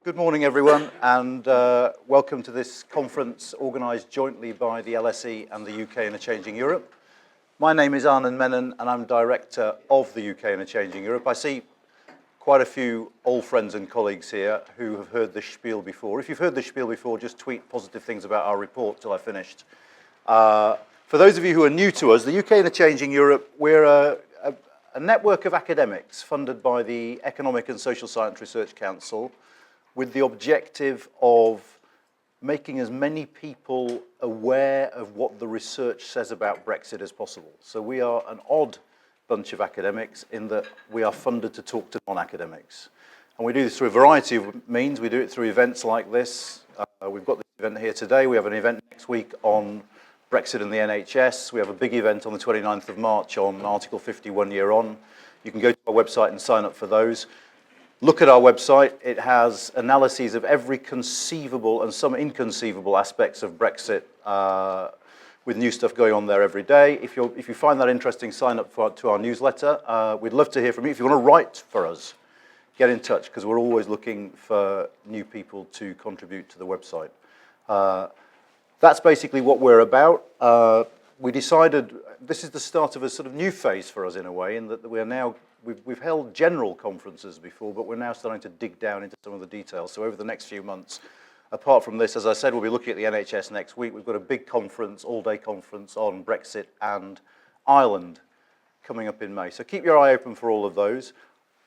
Good morning, everyone, and welcome to this conference organised jointly by the LSE and the UK in a Changing Europe. My name is Anand Menon, and I'm Director of the UK in a Changing Europe. I see quite a few old friends and colleagues here who have heard this spiel before. If you've heard this spiel before, just tweet positive things about our report till I finished. For those of you who are new to us, the UK in a Changing Europe, we're a network of academics funded by the Economic and Social Science Research Council, with the objective of making as many people aware of what the research says about Brexit as possible. So we are an odd bunch of academics in that we are funded to talk to non-academics. And we do this through a variety of means. We do it through events like this. We've got this event here today. We have an event next week on Brexit and the NHS. We have a big event on the 29th of March on Article 50 1 year on. You can go to our website and sign up for those. Look at our website. It has analyses of every conceivable and some inconceivable aspects of Brexit with new stuff going on there every day. If you find that interesting, sign up to our newsletter. We'd love to hear from you. If you want to write for us, get in touch, because we're always looking for new people to contribute to the website. That's basically what we're about. We decided this is the start of a sort of new phase for us in a way, in that we are now, we've held general conferences before, but we're now starting to dig down into some of the details. So over the next few months, apart from this, as I said, we'll be looking at the NHS next week. We've got a big conference, all-day conference on Brexit and Ireland coming up in May. So keep your eye open for all of those.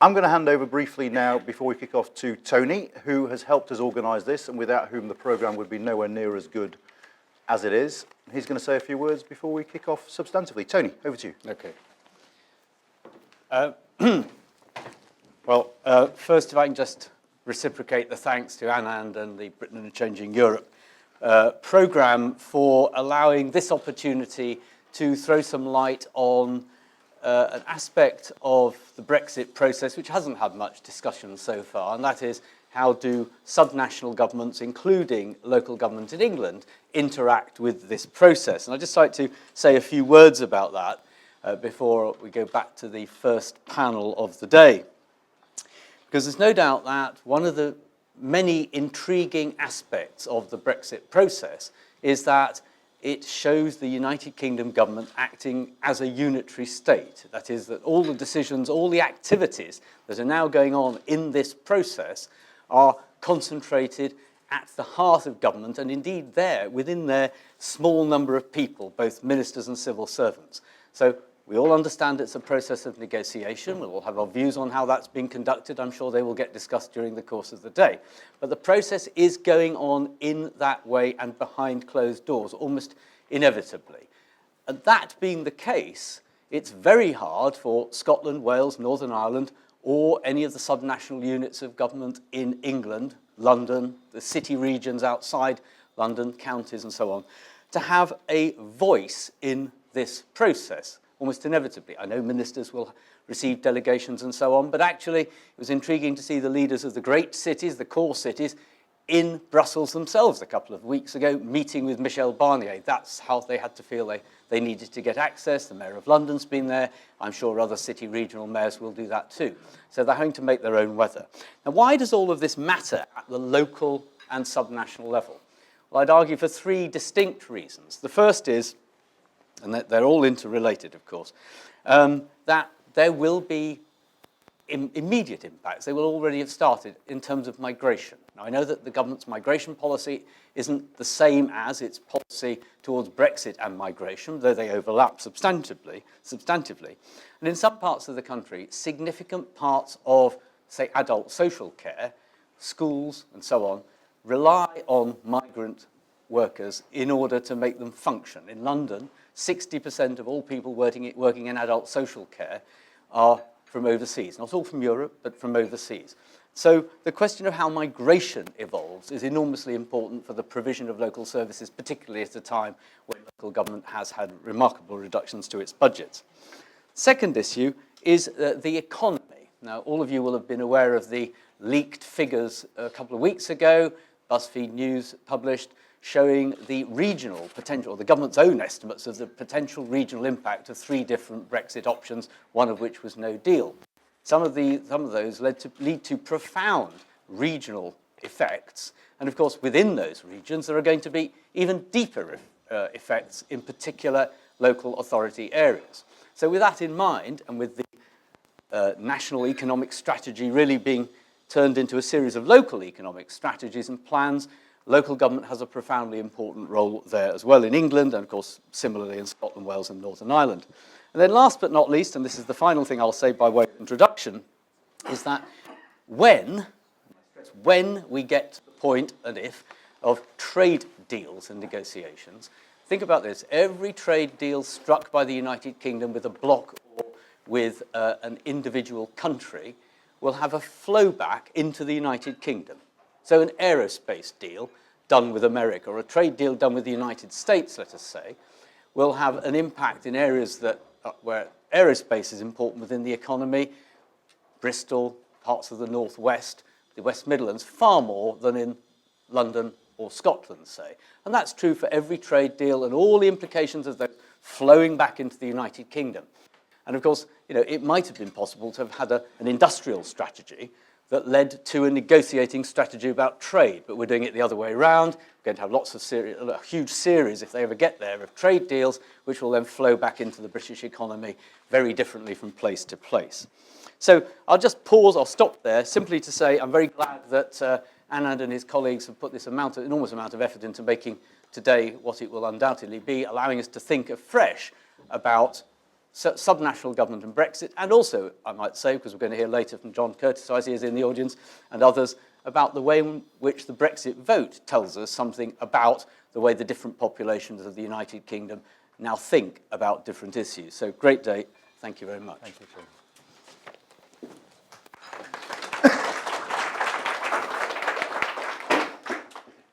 I'm going to hand over briefly now, before we kick off, to Tony, who has helped us organise this, and without whom the programme would be nowhere near as good as it is. He's going to say a few words before we kick off substantively. Tony, over to you. Okay. Well, first, if I can just reciprocate the thanks to Anand and the Britain in a Changing Europe programme for allowing this opportunity to throw some light on an aspect of the Brexit process which hasn't had much discussion so far, and that is how do subnational governments, including local government in England, interact with this process. And I'd just like to say a few words about that before we go back to the first panel of the day. Because there's no doubt that one of the many intriguing aspects of the Brexit process is that it shows the United Kingdom government acting as a unitary state. That is, that all the decisions, all the activities that are now going on in this process are concentrated at the heart of government, and indeed there, within their small number of people, both ministers and civil servants. So we all understand it's a process of negotiation. We'll all have our views on how that's being conducted. I'm sure they will get discussed during the course of the day. But the process is going on in that way and behind closed doors, almost inevitably. And that being the case, it's very hard for Scotland, Wales, Northern Ireland, or any of the subnational units of government in England, London, the city regions outside London, counties and so on, to have a voice in this process, almost inevitably. I know ministers will receive delegations and so on, but actually it was intriguing to see the leaders of the great cities, the core cities, in Brussels themselves a couple of weeks ago, meeting with Michel Barnier. That's how they had to feel they needed to get access. The Mayor of London's been there. I'm sure other city regional mayors will do that too. So they're having to make their own weather. Now, why does all of this matter at the local and subnational level? Well, I'd argue for three distinct reasons. The first is, and they're all interrelated, of course, that there will be immediate impacts. They will already have started in terms of migration. Now, I know that the government's migration policy isn't the same as its policy towards Brexit and migration, though they overlap substantively. And in some parts of the country, significant parts of, say, adult social care, schools and so on, rely on migrant workers in order to make them function. In London, 60% of all people working in adult social care are from overseas. Not all from Europe, but from overseas. So the question of how migration evolves is enormously important for the provision of local services, particularly at a time when local government has had remarkable reductions to its budgets. Second issue is the economy. Now, all of you will have been aware of the leaked figures a couple of weeks ago, BuzzFeed News published, showing the regional potential, or the government's own estimates of the potential regional impact of three different Brexit options, one of which was no deal. Some of those lead to profound regional effects. And of course, within those regions, there are going to be even deeper effects in particular local authority areas. So with that in mind, and with the national economic strategy really being turned into a series of local economic strategies and plans, local government has a profoundly important role there as well in England, and of course, similarly in Scotland, Wales, and Northern Ireland. And then last but not least, and this is the final thing I'll say by way of introduction, is that when we get to the point, and if, of trade deals and negotiations, think about this. Every trade deal struck by the United Kingdom with a bloc or with an individual country will have a flow back into the United Kingdom. So an aerospace deal done with America, or a trade deal done with the United States, let us say, will have an impact in areas that where aerospace is important within the economy, Bristol, parts of the Northwest, the West Midlands, far more than in London or Scotland, say. And that's true for every trade deal and all the implications of those flowing back into the United Kingdom. And of course, it might have been possible to have had an industrial strategy that led to a negotiating strategy about trade, but we're doing it the other way around. We're going to have a huge series, if they ever get there, of trade deals, which will then flow back into the British economy very differently from place to place. So I'll just pause, I'll stop there, simply to say I'm very glad that Anand and his colleagues have put this enormous amount of effort into making today what it will undoubtedly be, allowing us to think afresh about subnational government and Brexit, and also, I might say, because we're going to hear later from John Curtis, who I see is in the audience, and others, about the way in which the Brexit vote tells us something about the way the different populations of the United Kingdom now think about different issues. So, great day. Thank you very much. Thank you, Tom.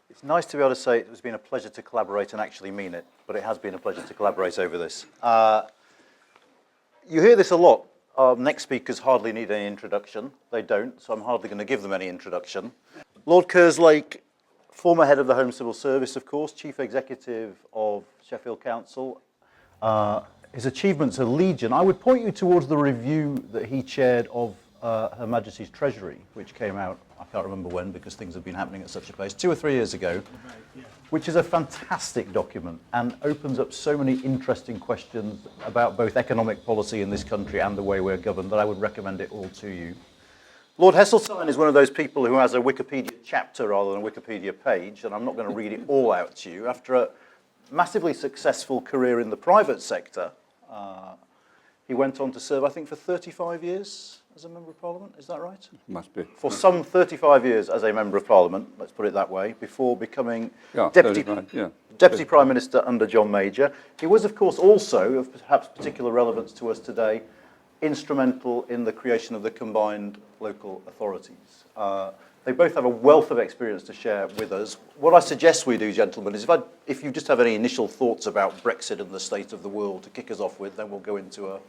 It's nice to be able to say it's been a pleasure to collaborate and actually mean it, but it has been a pleasure to collaborate over this. You hear this a lot. Our next speakers hardly need any introduction. They don't, so I'm hardly going to give them any introduction. Lord Kerslake, former head of the Home Civil Service, of course, chief executive of Sheffield Council. His achievements are legion. I would point you towards the review that he chaired of Her Majesty's Treasury, which came out, I can't remember when because things have been happening at such a pace, 2 or 3 years ago, which is a fantastic document and opens up so many interesting questions about both economic policy in this country and the way we're governed that I would recommend it all to you. Lord Heseltine is one of those people who has a Wikipedia chapter rather than a Wikipedia page, and I'm not going to read it all out to you. After a massively successful career in the private sector, he went on to serve, I think, for 35 years as a Member of Parliament. Is that right? Must be. For some 35 years as a Member of Parliament, let's put it that way, before becoming Deputy Prime Minister under John Major. He was, of course, also, of perhaps particular relevance to us today, instrumental in the creation of the combined local authorities. They both have a wealth of experience to share with us. What I suggest we do, gentlemen, is if you just have any initial thoughts about Brexit and the state of the world to kick us off with, then we'll go into a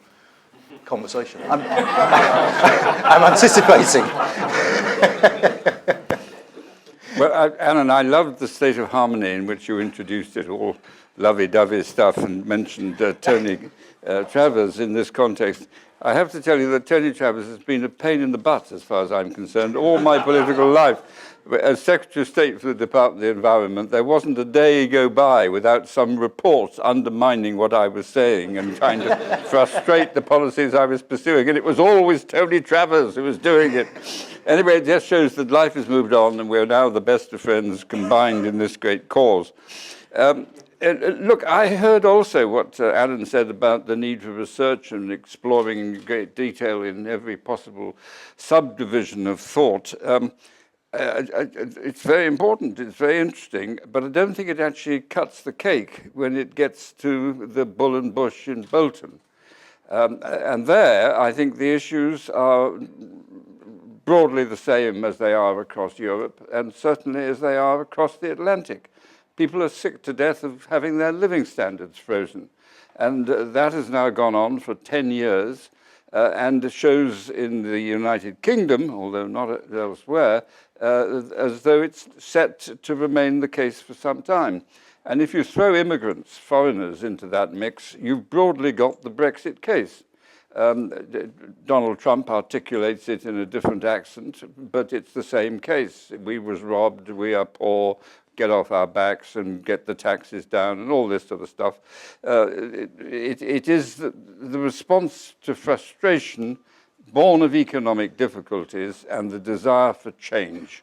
conversation. I'm anticipating. Well, Alan, I loved the state of harmony in which you introduced it, all lovey-dovey stuff, and mentioned Tony Travers in this context. I have to tell you that Tony Travers has been a pain in the butt, as far as I'm concerned, all my political life. As Secretary of State for the Department of the Environment, there wasn't a day go by without some reports undermining what I was saying and trying to frustrate the policies I was pursuing. And it was always Tony Travers who was doing it. Anyway, it just shows that life has moved on and we're now the best of friends combined in this great cause. Look, I heard also what Alan said about the need for research and exploring in great detail in every possible subdivision of thought. It's very important, it's very interesting, but I don't think it actually cuts the cake when it gets to the Bull and Bush in Bolton. And there, I think the issues are broadly the same as they are across Europe, and certainly as they are across the Atlantic. People are sick to death of having their living standards frozen. And that has now gone on for 10 years and shows in the United Kingdom, although not elsewhere, as though it's set to remain the case for some time. And if you throw immigrants, foreigners, into that mix, you've broadly got the Brexit case. Donald Trump articulates it in a different accent, but it's the same case. We was robbed, we are poor, get off our backs and get the taxes down and all this sort of stuff. It is the response to frustration born of economic difficulties and the desire for change.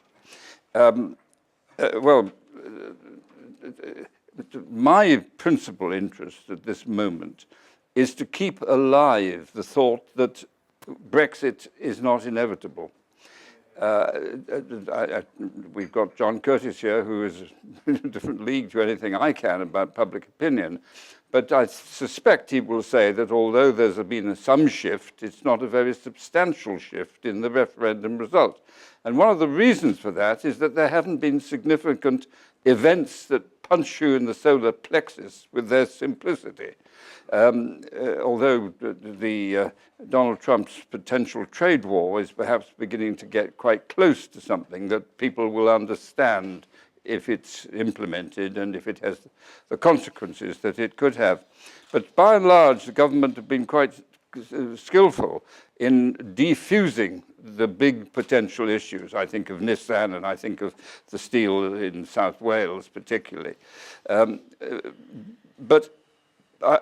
My principal interest at this moment is to keep alive the thought that Brexit is not inevitable. We've got John Curtis here, who is in a different league to anything I can about public opinion. But I suspect he will say that although there's been some shift, it's not a very substantial shift in the referendum result. And one of the reasons for that is that there haven't been significant events that punch you in the solar plexus with their simplicity. Although Donald Trump's potential trade war is perhaps beginning to get quite close to something that people will understand if it's implemented and if it has the consequences that it could have. But by and large, the government have been quite skillful in defusing the big potential issues. I think of Nissan and I think of the steel in South Wales particularly. But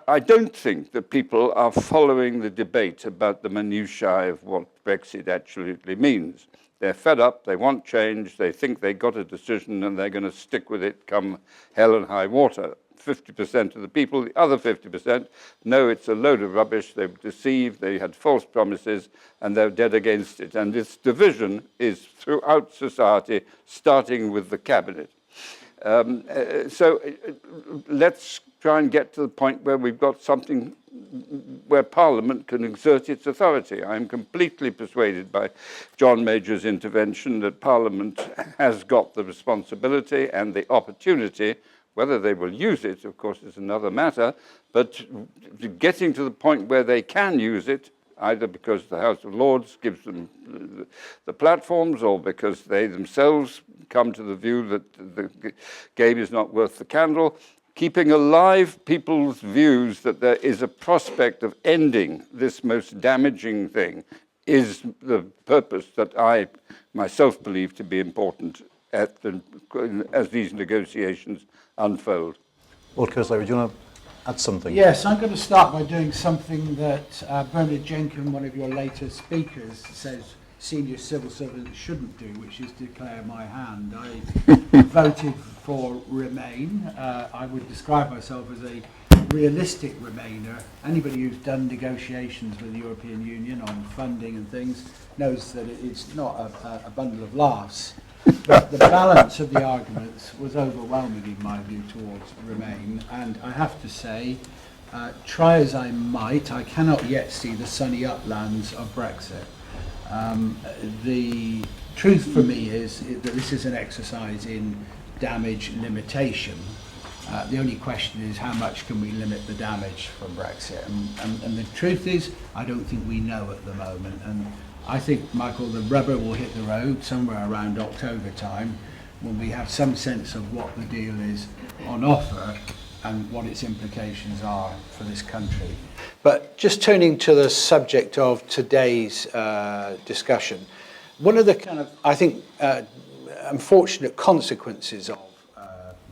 I don't think that people are following the debate about the minutiae of what Brexit actually means. They're fed up, they want change, they think they got a decision and they're going to stick with it come hell and high water. 50% of the people, the other 50% know it's a load of rubbish, they were deceived, they had false promises, and they're dead against it. And this division is throughout society, starting with the cabinet. So let's try and get to the point where we've got something where Parliament can exert its authority. I'm completely persuaded by John Major's intervention that Parliament has got the responsibility and the opportunity. Whether they will use it, of course, is another matter, but getting to the point where they can use it, either because the House of Lords gives them the platforms or because they themselves come to the view that the game is not worth the candle, keeping alive people's views that there is a prospect of ending this most damaging thing is the purpose that I myself believe to be important as these negotiations unfold. Well, Kerslake, would you want to add something? Yes, I'm going to start by doing something that Bernard Jenkins, one of your later speakers, says senior civil servants shouldn't do, which is declare my hand. I voted for Remain. I would describe myself as a realistic Remainer. Anybody who's done negotiations with the European Union on funding and things knows that it's not a bundle of laughs. But the balance of the arguments was overwhelming in my view towards Remain, and I have to say, try as I might, I cannot yet see the sunny uplands of Brexit. The truth for me is that this is an exercise in damage limitation. The only question is how much can we limit the damage from Brexit, and the truth is I don't think we know at the moment. And I think, Michael, the rubber will hit the road somewhere around October time when we have some sense of what the deal is on offer and what its implications are for this country. But just turning to the subject of today's discussion, one of the kind of, I think, unfortunate consequences of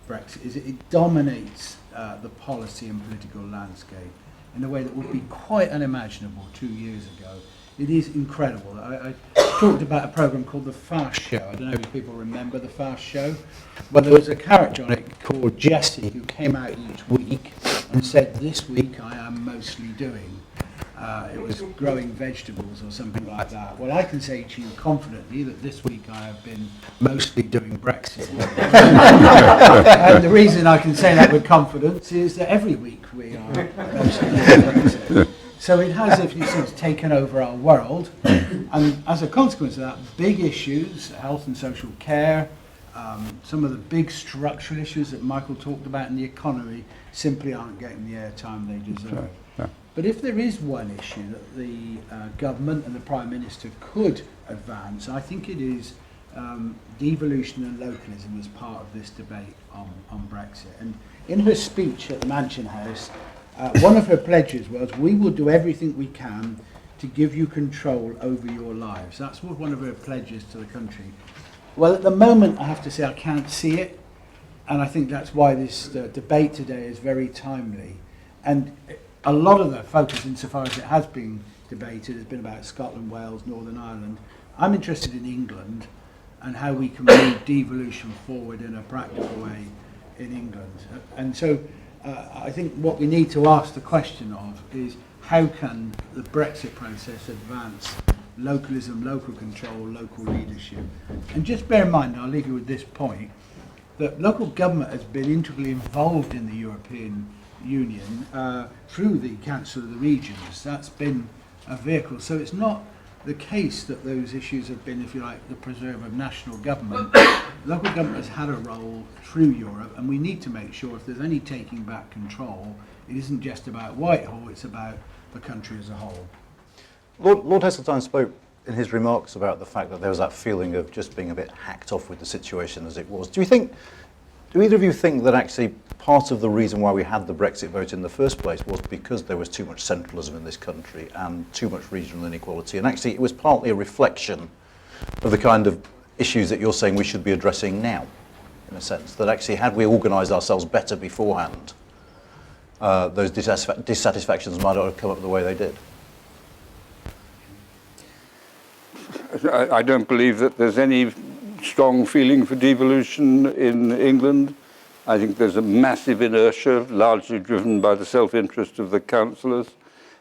Brexit is it dominates the policy and political landscape in a way that would be quite unimaginable 2 years ago. It is incredible. I talked about a program called The Fast Show. I don't know if people remember The Fast Show. Well, there was a character on it called Jesse who came out each week and said, this week I am mostly doing. It was growing vegetables or something like that. Well, I can say to you confidently that this week I have been mostly doing Brexit. And the reason I can say that with confidence is that every week we are mostly doing Brexit. So it has, if you see, taken over our world, and as a consequence of that, big issues, health and social care, some of the big structural issues that Michael talked about in the economy simply aren't getting the airtime they deserve. Yeah. But if there is one issue that the government and the Prime Minister could advance, I think it is devolution and localism as part of this debate on Brexit. And in her speech at the Mansion House, One of her pledges was, we will do everything we can to give you control over your lives. That's one of her pledges to the country. Well, at the moment, I have to say I can't see it, and I think that's why this debate today is very timely. And a lot of the focus, insofar as it has been debated, has been about Scotland, Wales, Northern Ireland. I'm interested in England and how we can move devolution forward in a practical way in England. And so I think what we need to ask the question of is, how can the Brexit process advance localism, local control, local leadership? And just bear in mind, and I'll leave you with this point, that local government has been integrally involved in the European Union through the Council of the Regions. That's been a vehicle. So it's not the case that those issues have been, if you like, the preserve of national government. Local government has had a role through Europe, and we need to make sure if there's any taking back control, it isn't just about Whitehall, it's about the country as a whole. Lord Heseltine spoke in his remarks about the fact that there was that feeling of just being a bit hacked off with the situation as it was. Do either of you think that actually part of the reason why we had the Brexit vote in the first place was because there was too much centralism in this country and too much regional inequality, and actually it was partly a reflection of the kind of issues that you're saying we should be addressing now, in a sense, that actually had we organised ourselves better beforehand, those dissatisfactions might not have come up the way they did? I don't believe that there's any strong feeling for devolution in England. I think there's a massive inertia, largely driven by the self-interest of the councillors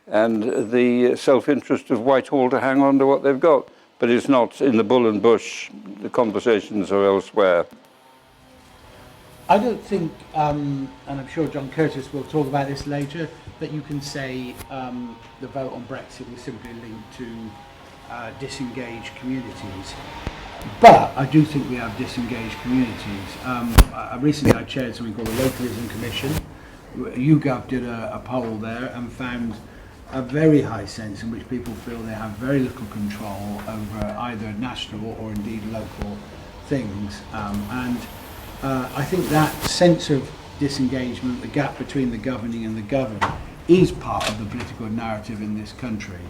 and the self-interest of Whitehall to hang on to what they've got. But it's not in the bull and bush, the conversations are elsewhere. I don't think, and I'm sure John Curtis will talk about this later, that you can say the vote on Brexit was simply linked to disengaged communities. But I do think we have disengaged communities. Recently I chaired something called the Localism Commission. YouGov did a poll there and found a very high sense in which people feel they have very little control over either national or indeed local things. I think that sense of disengagement, the gap between the governing and the governed, is part of the political narrative in this country.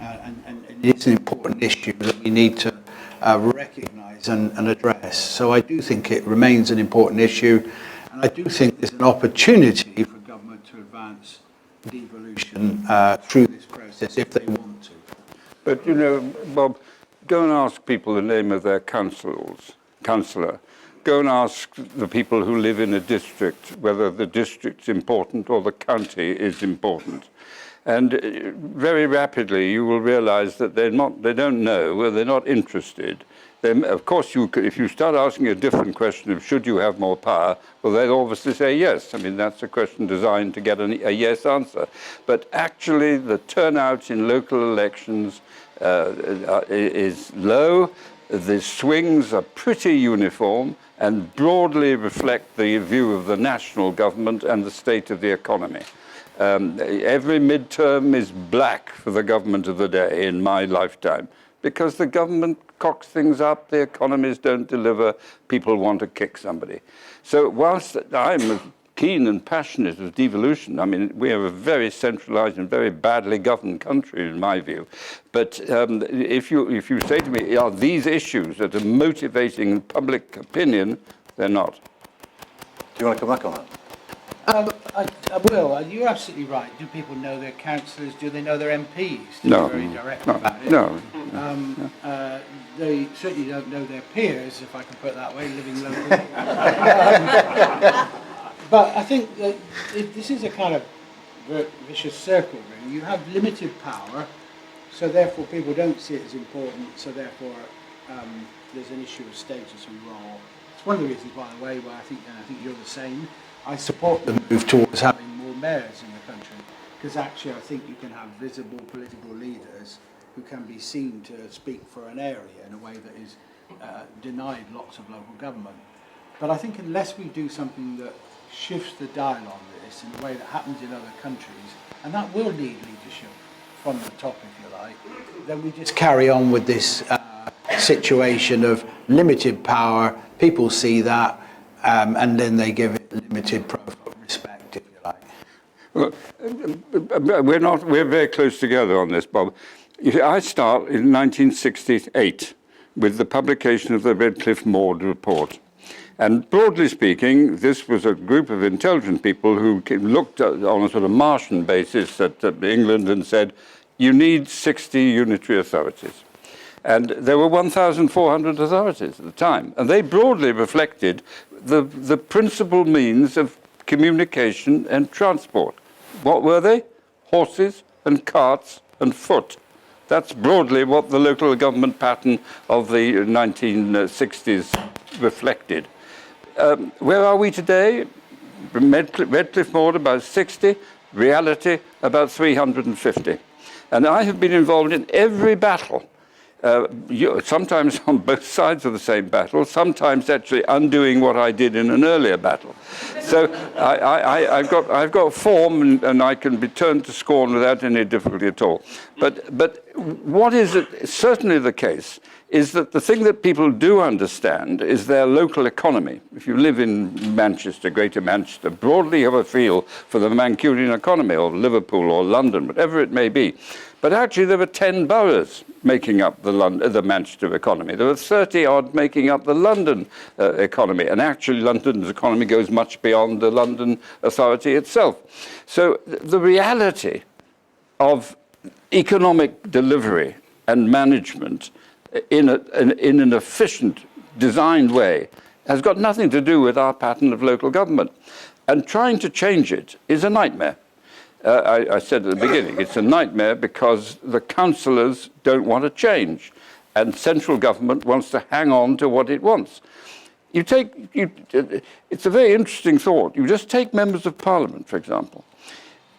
And it's an important issue that we need to recognise and address. So I do think it remains an important issue, and I do think there's an opportunity for government to advance devolution through this process if they want to. But you know, Bob, go and ask people the name of their councillor. Go and ask the people who live in a district whether the district's important or the county is important. And very rapidly you will realise that they don't know, or they're not interested. Of course, if you start asking a different question of should you have more power, well, they'll obviously say yes. I mean, that's a question designed to get a yes answer. But actually, the turnout in local elections is low. The swings are pretty uniform and broadly reflect the view of the national government and the state of the economy. Every midterm is black for the government of the day in my lifetime because the government cocks things up, the economies don't deliver, people want to kick somebody. So whilst I'm keen and passionate of devolution, I mean, we have a very centralised and very badly governed country in my view. But if you say to me, are these issues that are motivating public opinion, they're not. Do you want to come back on that? I will. You're absolutely right. Do people know their councillors? Do they know their MPs? No. Very direct about it. No. They certainly don't know their peers, if I can put it that way, living locally. But I think that this is a kind of vicious circle, really. You have limited power, so therefore people don't see it as important, so therefore there's an issue of status and role. It's one of the reasons, by the way, why I think you're the same. I support the move towards having more mayors in the country, because actually I think you can have visible political leaders who can be seen to speak for an area in a way that is denied lots of local government. But I think unless we do something that shifts the dial on this in a way that happens in other countries, and that will need leadership from the top, if you like, then we just carry on with this situation of limited power. People see that, and then they give it limited respect, if you like. Well, we're very close together on this, Bob. You see, I start in 1968 with the publication of the Redcliffe Maud report. And broadly speaking, this was a group of intelligent people who looked at, on a sort of Martian basis at England and said, you need 60 unitary authorities. And there were 1,400 authorities at the time. And they broadly reflected the principal means of communication and transport. What were they? Horses and carts and foot. That's broadly what the local government pattern of the 1960s reflected. Where are we today? Redcliffe Maud about 60, reality about 350. And I have been involved in every battle. Sometimes on both sides of the same battle, sometimes actually undoing what I did in an earlier battle. So I've got form and I can be turned to scorn without any difficulty at all. But what is certainly the case is that the thing that people do understand is their local economy. If you live in Manchester, Greater Manchester, broadly you have a feel for the Mancunian economy, or Liverpool, or London, whatever it may be. But actually there were 10 boroughs making up the Manchester economy. There were 30-odd making up the London economy. And actually London's economy goes much beyond the London Authority itself. So the reality of economic delivery and management in an efficient, designed way has got nothing to do with our pattern of local government. And trying to change it is a nightmare. I said at the beginning, it's a nightmare because the councillors don't want to change, and central government wants to hang on to what it wants. It's a very interesting thought. You just take members of parliament, for example.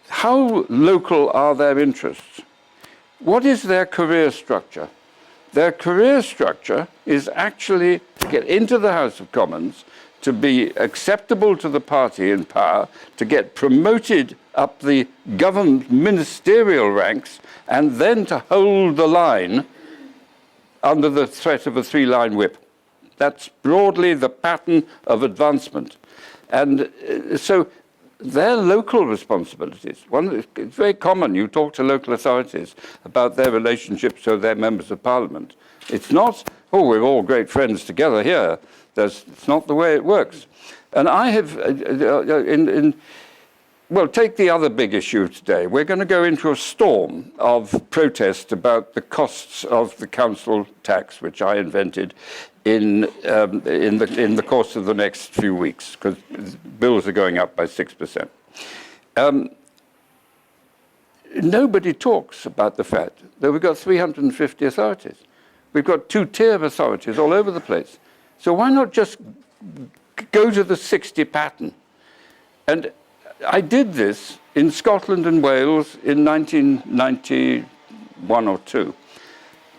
How local are their interests? What is their career structure? Their career structure is actually to get into the House of Commons, to be acceptable to the party in power, to get promoted up the government ministerial ranks, and then to hold the line under the threat of a three-line whip. That's broadly the pattern of advancement. And so their local responsibilities, it's very common, you talk to local authorities about their relationships to their members of parliament. It's not, oh, we're all great friends together here. It's not the way it works. And I have, well, take the other big issue today. We're going to go into a storm of protest about the costs of the council tax, which I invented in the course of the next few weeks, because bills are going up by 6%. Nobody talks about the fact that we've got 350 authorities. We've got two-tier authorities all over the place. So why not just go to the 60 pattern? And I did this in Scotland and Wales in 1991 or 2,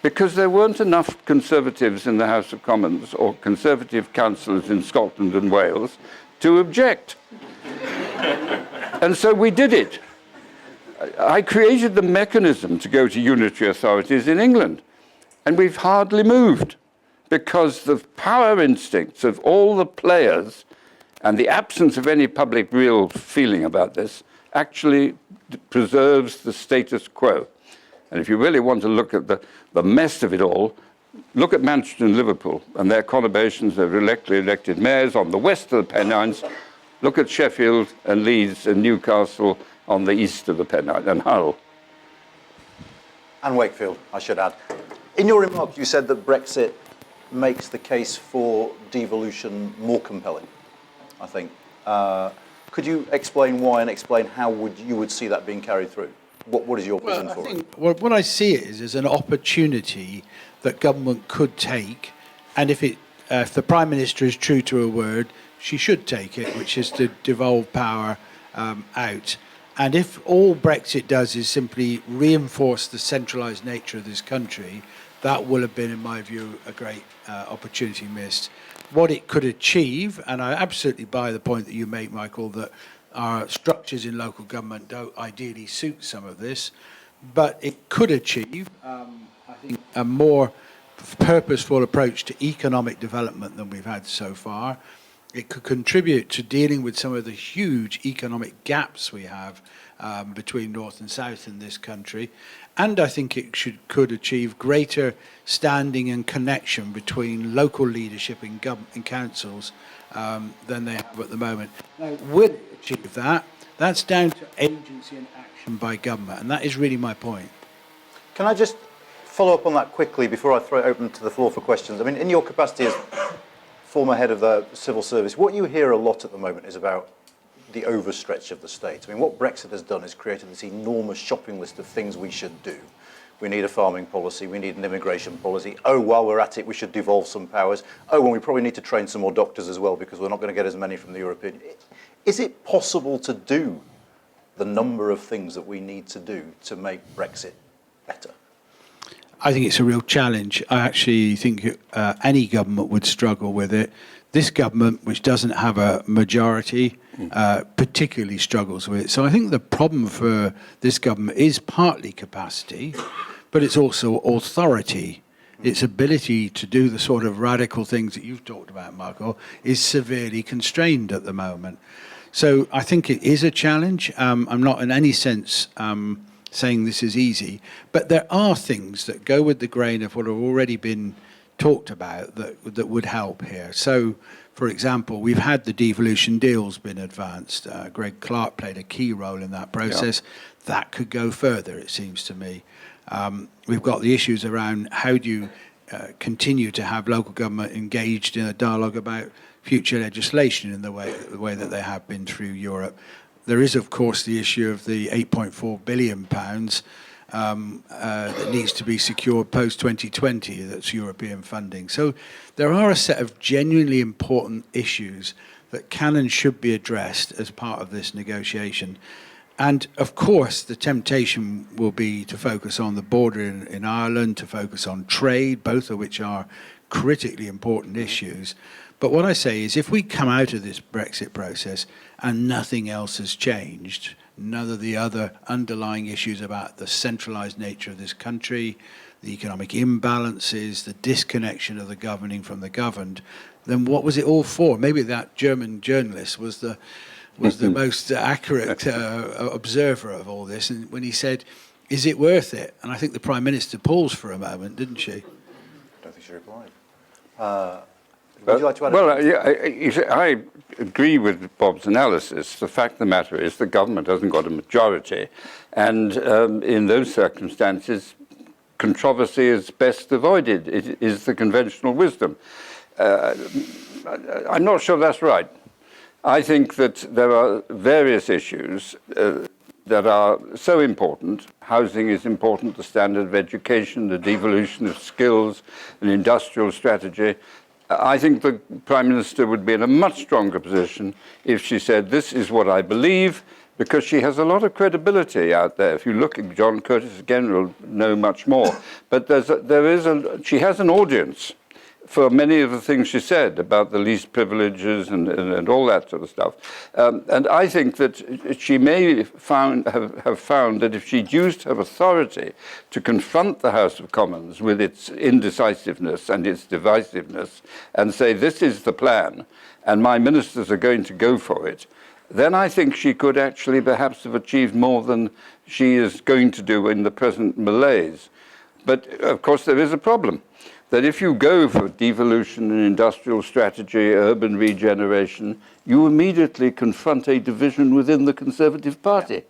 because there weren't enough Conservatives in the House of Commons or Conservative councillors in Scotland and Wales to object. And so we did it. I created the mechanism to go to unitary authorities in England, and we've hardly moved, because the power instincts of all the players and the absence of any public real feeling about this actually preserves the status quo. And if you really want to look at the mess of it all, look at Manchester and Liverpool and their conurbations of elected mayors on the west of the Pennines. Look at Sheffield and Leeds and Newcastle on the east of the Pennines, and Hull. And Wakefield, I should add. In your remarks, you said that Brexit makes the case for devolution more compelling, I think. Could you explain why and explain how you would see that being carried through? What is your vision for it? What I see it is as an opportunity that government could take, and if the Prime Minister is true to her word, she should take it, which is to devolve power out. And if all Brexit does is simply reinforce the centralised nature of this country, that will have been, in my view, a great opportunity missed. What it could achieve, and I absolutely buy the point that you make, Michael, that our structures in local government don't ideally suit some of this, but it could achieve, I think, a more purposeful approach to economic development than we've had so far. it could contribute to dealing with some of the huge economic gaps we have between North and South in this country. And I think it could achieve greater standing and connection between local leadership in councils than they have at the moment. Now, will it achieve that? That's down to agency and action by government, and that is really my point. Can I just follow up on that quickly before I throw it open to the floor for questions? I mean, in your capacity as former head of the civil service, what you hear a lot at the moment is about the overstretch of the state. I mean, what Brexit has done is created this enormous shopping list of things we should do. We need a farming policy, we need an immigration policy. Oh, while we're at it, we should devolve some powers. Oh, and we probably need to train some more doctors as well because we're not going to get as many from the European. Is it possible to do the number of things that we need to do to make Brexit better? I think it's a real challenge. I actually think any government would struggle with it. This government, which doesn't have a majority, particularly struggles with it. So I think the problem for this government is partly capacity, but it's also authority. Its ability to do the sort of radical things that you've talked about, Michael, is severely constrained at the moment. So I think it is a challenge. I'm not in any sense saying this is easy, but there are things that go with the grain of what have already been talked about that would help here. So, for example, we've had the devolution deals been advanced. Greg Clark played a key role in that process. Yeah. That could go further, it seems to me. We've got the issues around how do you continue to have local government engaged in a dialogue about future legislation in the way that they have been through Europe. There is, of course, the issue of the £8.4 billion that needs to be secured post-2020, that's European funding. So there are a set of genuinely important issues that can and should be addressed as part of this negotiation. And, of course, the temptation will be to focus on the border in Ireland, to focus on trade, both of which are critically important issues. But what I say is if we come out of this Brexit process and nothing else has changed, none of the other underlying issues about the centralised nature of this country, the economic imbalances, the disconnection of the governing from the governed, then what was it all for? Maybe that German journalist was the most accurate observer of all this, and when he said, is it worth it? And I think the Prime Minister paused for a moment, didn't she? I don't think she replied. Would you like to add I agree with Bob's analysis. The fact of the matter is the government hasn't got a majority, and in those circumstances, controversy is best avoided. It is the conventional wisdom. I'm not sure that's right. I think that there are various issues that are so important. Housing is important, the standard of education, the devolution of skills, an industrial strategy. I think the Prime Minister would be in a much stronger position if she said, this is what I believe, because she has a lot of credibility out there. If you look at John Curtis, again, will know much more. But she has an audience for many of the things she said about the least privileges and all that sort of stuff. And I think that she may have found that if she'd used her authority to confront the House of Commons with its indecisiveness and its divisiveness and say, this is the plan, and my ministers are going to go for it, then I think she could actually perhaps have achieved more than she is going to do in the present malaise. But, of course, there is a problem. That if you go for devolution and industrial strategy, urban regeneration, you immediately confront a division within the Conservative Party.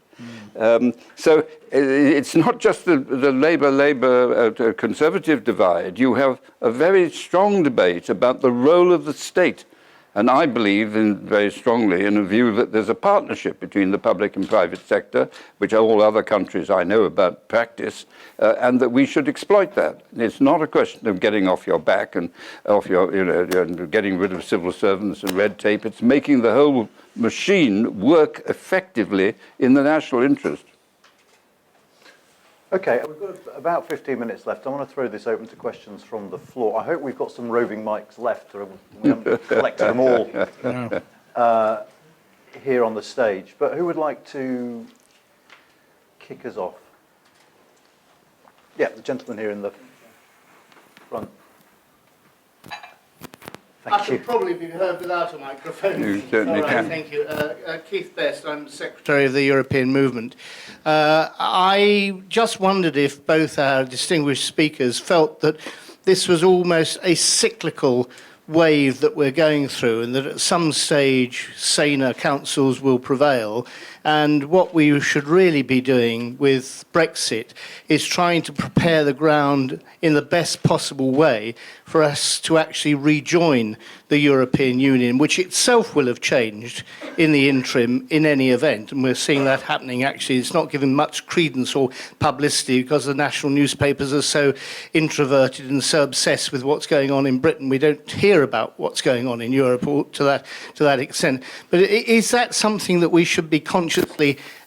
Yeah. So it's not just the Labour Conservative divide. You have a very strong debate about the role of the state. And I believe very strongly in a view that there's a partnership between the public and private sector, which all other countries I know about practice, and that we should exploit that. It's not a question of getting off your back and getting rid of civil servants and red tape. It's making the whole machine work effectively in the national interest. Okay, we've got about 15 minutes left. I want to throw this open to questions from the floor. I hope we've got some roving mics left, or we haven't collected them all here on the stage. But who would like to kick us off? Yeah, the gentleman here in the front. Thank I can you. probably be heard without a microphone. You certainly All right, can. thank you. Keith Best, I'm Secretary of the European Movement. I just wondered if both our distinguished speakers felt that this was almost a cyclical wave that we're going through, and that at some stage saner councils will prevail. And what we should really be doing with Brexit is trying to prepare the ground in the best possible way for us to actually rejoin the European Union, which itself will have changed in the interim in any event. And we're seeing that happening. Actually, it's not given much credence or publicity because the national newspapers are so introverted and so obsessed with what's going on in Britain. We don't hear about what's going on in Europe to that extent. But is that something that we should be consciously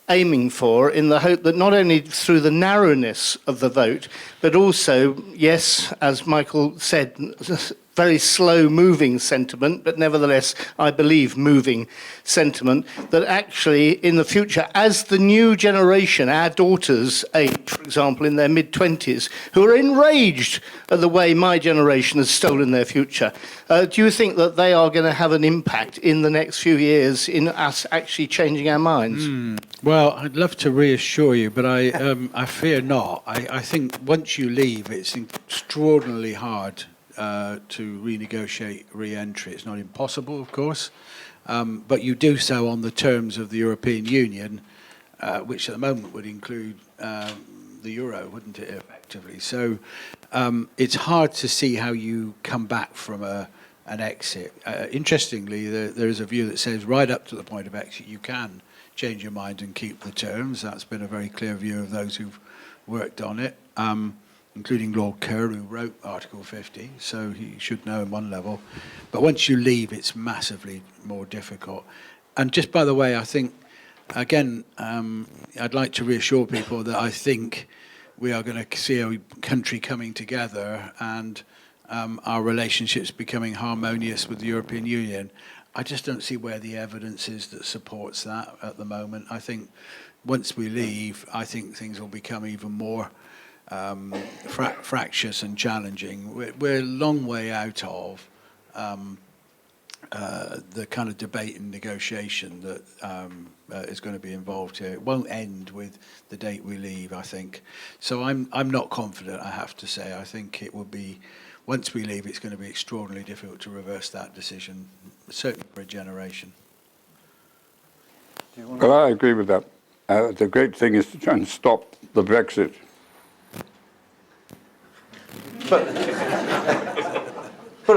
aiming for, in the hope that not only through the narrowness of the vote, but also, yes, as Michael said, very slow-moving sentiment, but nevertheless, I believe, moving sentiment, that actually in the future, as the new generation, our daughters age, for example, in their mid-20s, who are enraged at the way my generation has stolen their future, do you think that they are going to have an impact in the next few years in us actually changing our minds? Well, I'd love to reassure you, but I fear not. I think once you leave, it's extraordinarily hard to renegotiate re-entry. It's not impossible, of course, but you do so on the terms of the European Union, which at the moment would include the euro, wouldn't it, effectively? So it's hard to see how you come back from an exit. Interestingly, there is a view that says right up to the point of exit, you can change your mind and keep the terms. That's been a very clear view of those who've worked on it. Including Lord Kerr, who wrote Article 50, so he should know on one level. But once you leave, it's massively more difficult. And just by the way, I think, again, I'd like to reassure people that I think we are going to see a country coming together and our relationships becoming harmonious with the European Union. I just don't see where the evidence is that supports that at the moment. I think once we leave, I think things will become even more fractious and challenging. We're a long way out of the kind of debate and negotiation that is going to be involved here. It won't end with the date we leave, I think. So I'm not confident, I have to say. I think it will be, once we leave, it's going to be extraordinarily difficult to reverse that decision, certainly for a generation. Well, I agree with that. The great thing is to try and stop the Brexit. But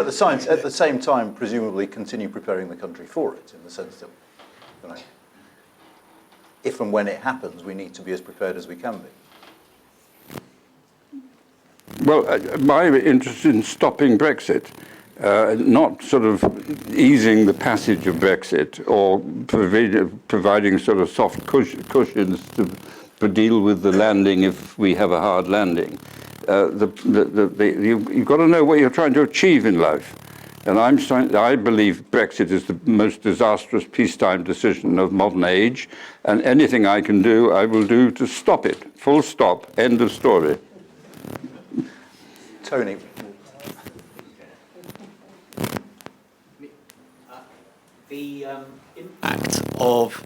at the same time, presumably continue preparing the country for it, in the sense that, you know, if and when it happens, we need to be as prepared as we can be. Well, my interest in stopping Brexit, not sort of easing the passage of Brexit or providing sort of soft cushions to deal with the landing if we have a hard landing. You've got to know what you're trying to achieve in life. And I believe Brexit is the most disastrous peacetime decision of modern age, and anything I can do, I will do to stop it. Full stop. End of story. Tony. The impact of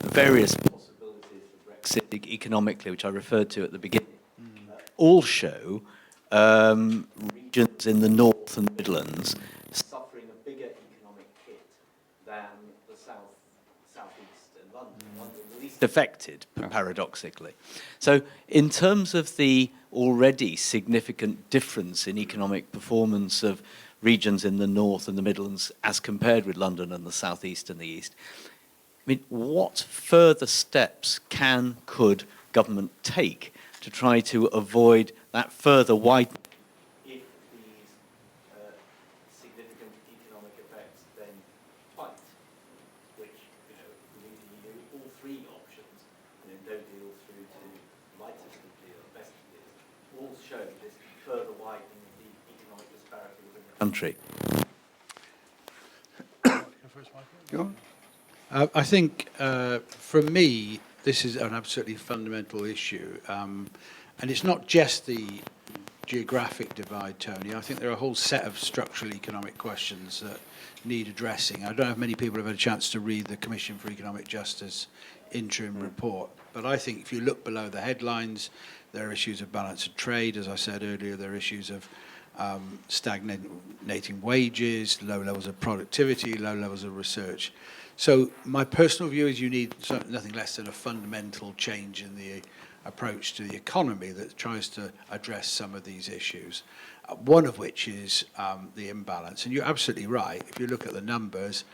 various possibilities for Brexit economically, which I referred to at the beginning, all show regions in the North and Midlands suffering a bigger economic hit than the southeast and London. London the least affected, paradoxically. So in terms of the already significant difference in economic performance of regions in the North and the Midlands as compared with London and the southeast and the east, I mean, what further steps could government take to try to avoid that further widening if these significant economic effects then fight, which, you know, we need to do all three options, you know, no deal through to lightest of deal, best of deal, all show this further widening of the economic disparity within the country. I think, for me, this is an absolutely fundamental issue. And it's not just the geographic divide, Tony. I think there are a whole set of structural economic questions that need addressing. I don't know if many people have had a chance to read the Commission for Economic Justice interim report, but I think if you look below the headlines, there are issues of balance of trade, as I said earlier, there are issues of stagnating wages, low levels of productivity, low levels of research. So my personal view is you need nothing less than a fundamental change in the approach to the economy that tries to address some of these issues, one of which is the imbalance. And you're absolutely right. If you look at the numbers,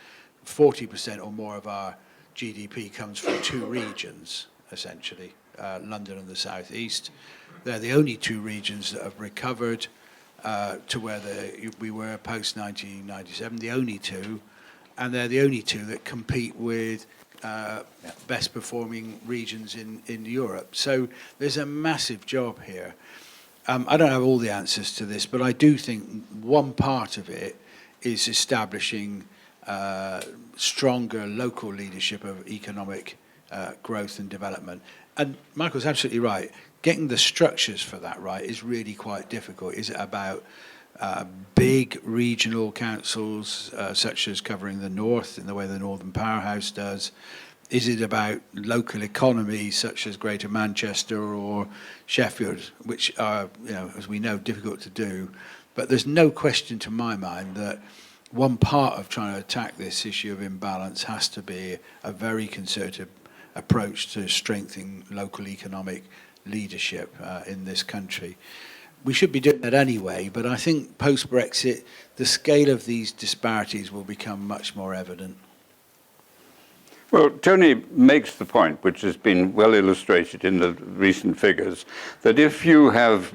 40% or more of our GDP comes from two regions, essentially, London and the South East. They're the only two regions that have recovered to where we were post-1997, the only two, and they're the only two that compete with best performing regions in Europe. So there's a massive job here. I don't have all the answers to this, but I do think one part of it is establishing stronger local leadership of economic growth and development. And Michael's absolutely right. Getting the structures for that right is really quite difficult. Is it about big regional councils, such as covering the north in the way the Northern Powerhouse does? Is it about local economies, such as Greater Manchester or Sheffield, which are, as we know, difficult to do? But there's no question to my mind that one part of trying to attack this issue of imbalance has to be a very concerted approach to strengthening local economic leadership in this country. We should be doing that anyway, but I think post-Brexit, the scale of these disparities will become much more evident. Well, Tony makes the point, which has been well illustrated in the recent figures, that if you have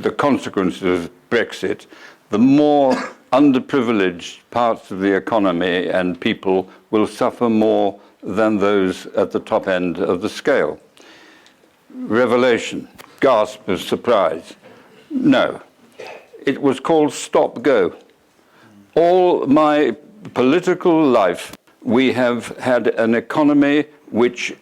the consequences of Brexit, the more underprivileged parts of the economy and people will suffer more than those at the top end of the scale. Revelation, gasp of surprise. No, it was called stop-go. All my political life, we have had an economy which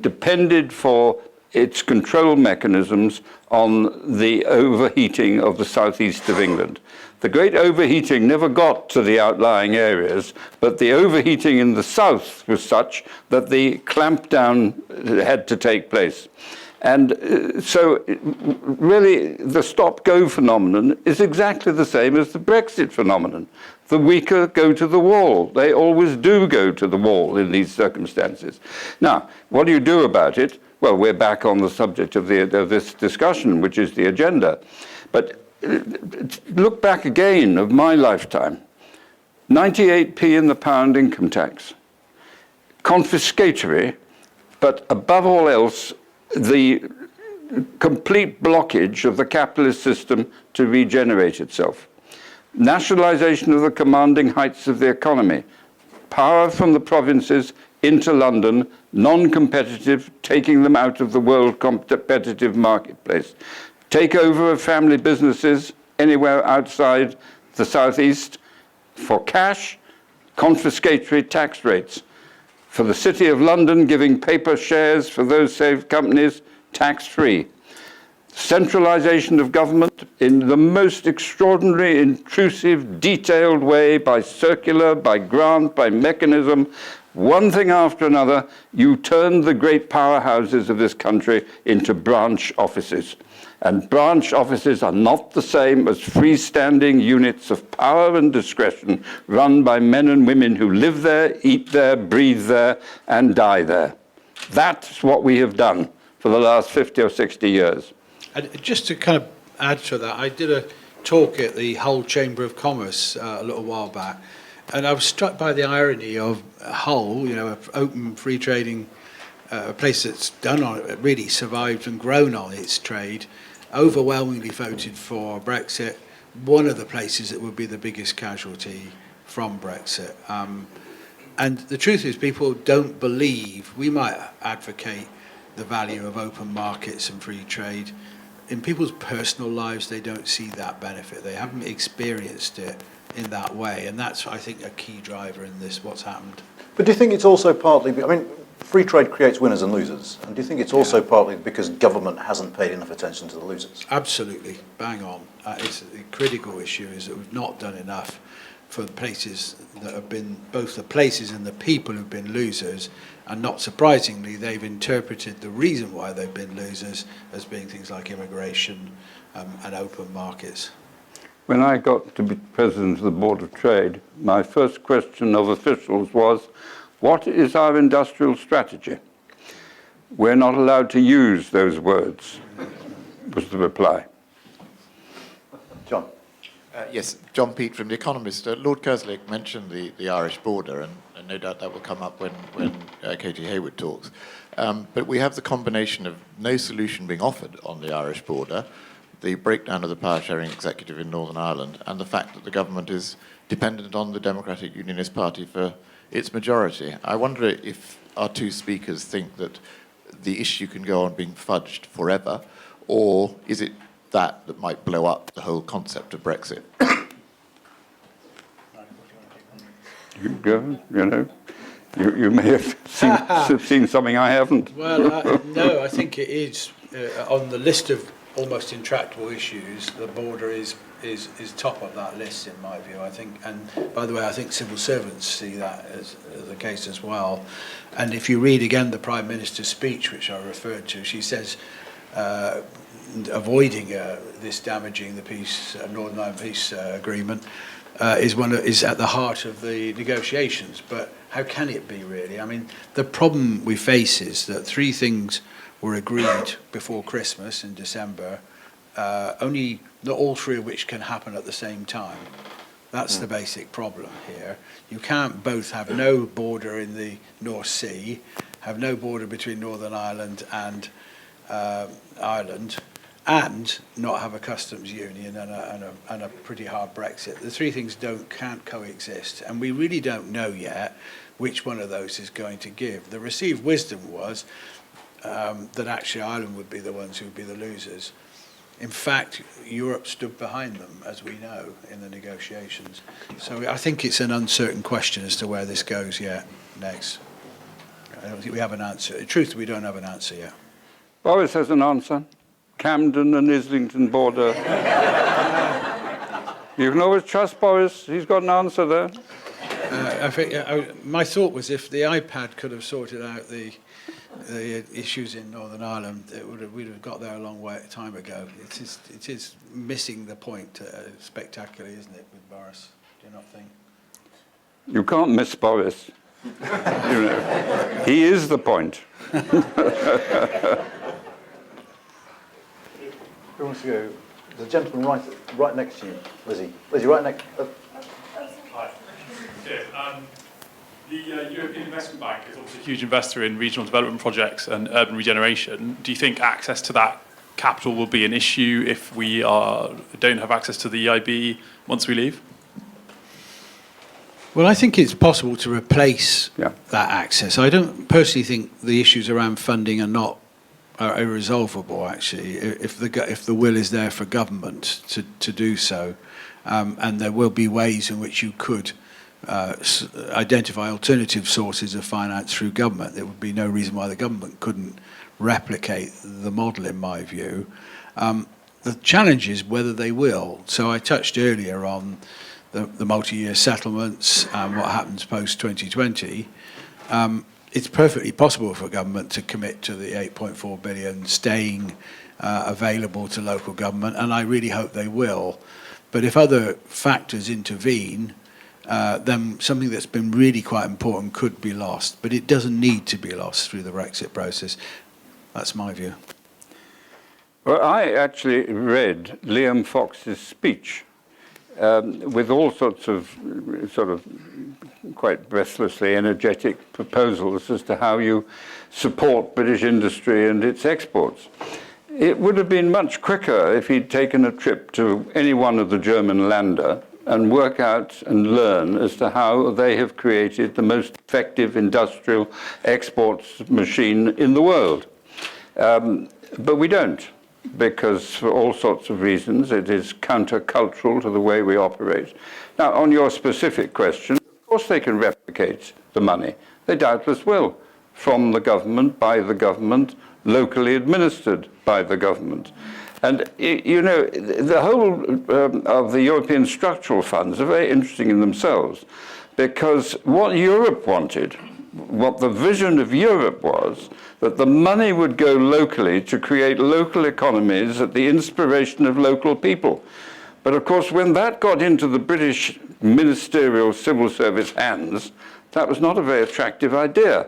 depended for its control mechanisms on the overheating of the southeast of England. The great overheating never got to the outlying areas, but the overheating in the south was such that the clampdown had to take place. And so really the stop-go phenomenon is exactly the same as the Brexit phenomenon. The weaker go to the wall. They always do go to the wall in these circumstances. Now, what do you do about it? Well, we're back on the subject of this discussion, which is the agenda. But look back again of my lifetime. 98p in the pound income tax. Confiscatory, but above all else, the complete blockage of the capitalist system to regenerate itself. Nationalization of the commanding heights of the economy. Power from the provinces into London, non-competitive, taking them out of the world competitive marketplace. Takeover of family businesses anywhere outside the southeast for cash, confiscatory tax rates. For the City of London, giving paper shares for those saved companies, tax-free. Centralization of government in the most extraordinary, intrusive, detailed way, by circular, by grant, by mechanism. One thing after another, you turn the great powerhouses of this country into branch offices. And branch offices are not the same as freestanding units of power and discretion run by men and women who live there, eat there, breathe there, and die there. That's what we have done for the last 50 or 60 years. And just to kind of add to that, I did a talk at the Hull Chamber of Commerce a little while back, and I was struck by the irony of Hull, an open free trading a place that's really survived and grown on its trade, overwhelmingly voted for Brexit, one of the places that would be the biggest casualty from Brexit. And the truth is, people don't believe, we might advocate the value of open markets and free trade. In people's personal lives, they don't see that benefit. They haven't experienced it in that way. And that's, I think, a key driver in this, what's happened. But do you think it's also partly, free trade creates winners and losers. And do you think it's also partly because government hasn't paid enough attention to the losers? Absolutely, bang on. It's the critical issue is that we've not done enough for the places that have been, both the places and the people who've been losers, and not surprisingly, they've interpreted the reason why they've been losers as being things like immigration and open markets. When I got to be president of the Board of Trade, my first question of officials was, what is our industrial strategy? We're not allowed to use those words, was the reply. John. Yes, John Peet from The Economist. Lord Kerslake mentioned the Irish border, and no doubt that will come up when Katie Hayward talks. But we have the combination of no solution being offered on the Irish border, the breakdown of the power-sharing executive in Northern Ireland, and the fact that the government is dependent on the Democratic Unionist Party for its majority. I wonder if our two speakers think that the issue can go on being fudged forever, or is it that might blow up the whole concept of Brexit? You go, you know. You may have seen something I haven't. Well, no, I think it is on the list of almost intractable issues. The border is top of that list in my view. I think, and by the way, I think civil servants see that as the case as well. And if you read again the Prime Minister's speech, which I referred to, she says avoiding this damaging the peace, Northern Ireland peace agreement is at the heart of the negotiations. But how can it be really? I mean, the problem we face is that three things were agreed before Christmas in December, only not all three of which can happen at the same time. That's the basic problem here. You can't both have no border in the North Sea, have no border between Northern Ireland and Ireland, and not have a customs union and a pretty hard Brexit. The three things can't coexist, and we really don't know yet which one of those is going to give. The received wisdom was that actually Ireland would be the ones who would be the losers. In fact, Europe stood behind them, as we know, in the negotiations. So I think it's an uncertain question as to where this goes yet next. I don't think we have an answer. In truth, we don't have an answer yet. Boris has an answer. Camden and Islington border. You can always trust Boris. He's got an answer there. I think my thought was if the iPad could have sorted out the issues in Northern Ireland, we'd have got there a long time ago. It is missing the point spectacularly, isn't it, with Boris? Do you not think? You can't miss Boris. You know, he is the point. Who wants to go? There's a gentleman right next to you, Lizzie. Lizzie, right next. Hi. The European Investment Bank is obviously a huge investor in regional development projects and urban regeneration. Do you think access to that capital will be an issue if we don't have access to the EIB once we leave? Well, I think it's possible to replace that access. I don't personally think the issues around funding are irresolvable, actually, if the will is there for government to do so. And there will be ways in which you could identify alternative sources of finance through government. There would be no reason why the government couldn't replicate the model, in my view. The challenge is whether they will. So I touched earlier on the multi-year settlements and what happens post-2020. It's perfectly possible for government to commit to the 8.4 billion staying available to local government, and I really hope they will. But if other factors intervene, then something that's been really quite important could be lost. But it doesn't need to be lost through the Brexit process. That's my view. Well, I actually read Liam Fox's speech with all sorts of sort of quite breathlessly energetic proposals as to how you support British industry and its exports. It would have been much quicker if he'd taken a trip to any one of the German Länder and work out and learn as to how they have created the most effective industrial exports machine in the world. But we don't, because for all sorts of reasons it is countercultural to the way we operate. Now, on your specific question, of course they can replicate the money. They doubtless will. from the government, by the government, locally administered by the government. And, you know, the whole of the European structural funds are very interesting in themselves, because what Europe wanted, what the vision of Europe was, that the money would go locally to create local economies at the inspiration of local people. But of course, when that got into the British ministerial civil service hands, that was not a very attractive idea.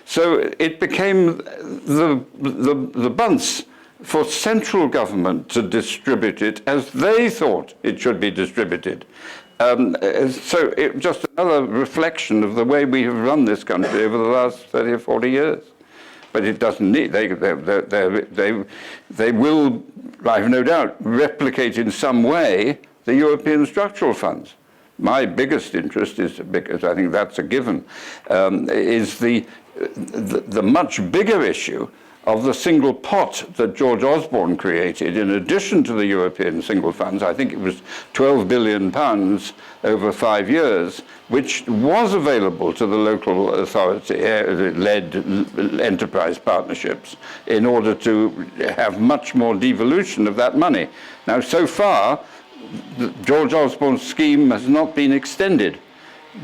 So it became the bunce for central government to distribute it as they thought it should be distributed. So it just another reflection of the way we have run this country over the last 30 or 40 years. But it doesn't need, they will, I have no doubt, replicate in some way the European structural funds. My biggest interest is, because I think that's a given, is the much bigger issue of the single pot that George Osborne created in addition to the European single funds. I think it was £12 billion over 5 years, which was available to the local authority-led enterprise partnerships in order to have much more devolution of that money. Now, so far, George Osborne's scheme has not been extended.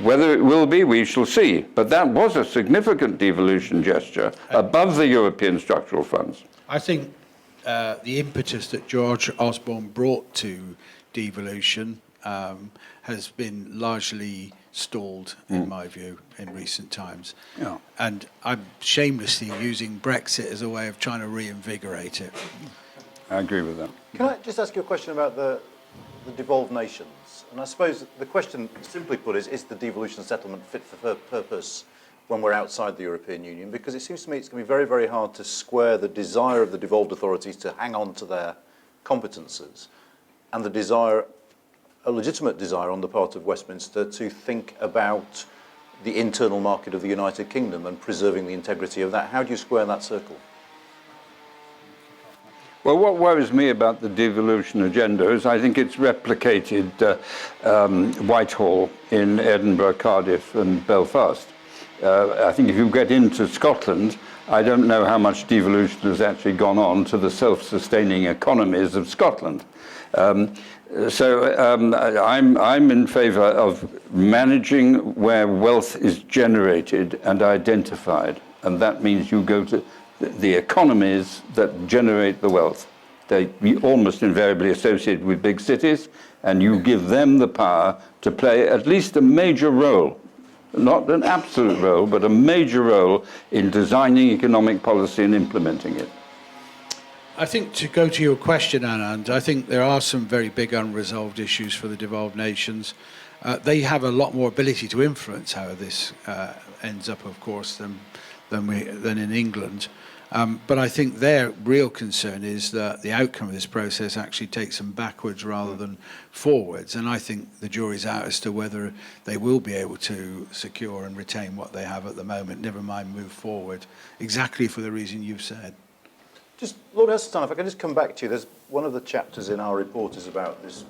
Whether it will be, we shall see. But that was a significant devolution gesture above the European structural funds. I think the impetus that George Osborne brought to devolution has been largely stalled, in my view, in recent times. Yeah. And I'm shamelessly using Brexit as a way of trying to reinvigorate it. I agree with that. Can I just ask you a question about the devolved nations? And I suppose the question, simply put, is the devolution settlement fit for purpose when we're outside the European Union? Because it seems to me it's going to be very, very hard to square the desire of the devolved authorities to hang on to their competences and the desire, a legitimate desire on the part of Westminster to think about the internal market of the United Kingdom and preserving the integrity of that. How do you square that circle? Well, what worries me about the devolution agenda is I think it's replicated Whitehall in Edinburgh, Cardiff and Belfast. I think if you get into Scotland, I don't know how much devolution has actually gone on to the self-sustaining economies of Scotland. So I'm in favour of managing where wealth is generated and identified, and that means you go to the economies that generate the wealth. They almost invariably associated with big cities, and you give them the power to play at least a major role, not an absolute role, but a major role in designing economic policy and implementing it. I think, to go to your question, Anand, I think there are some very big unresolved issues for the devolved nations. They have a lot more ability to influence how this ends up, of course, than in England. But I think their real concern is that the outcome of this process actually takes them backwards rather than forwards. And I think the jury's out as to whether they will be able to secure and retain what they have at the moment, never mind move forward, exactly for the reason you've said. Just, Lord Heseltine, if I can just come back to you, there's one of the chapters in our report is about this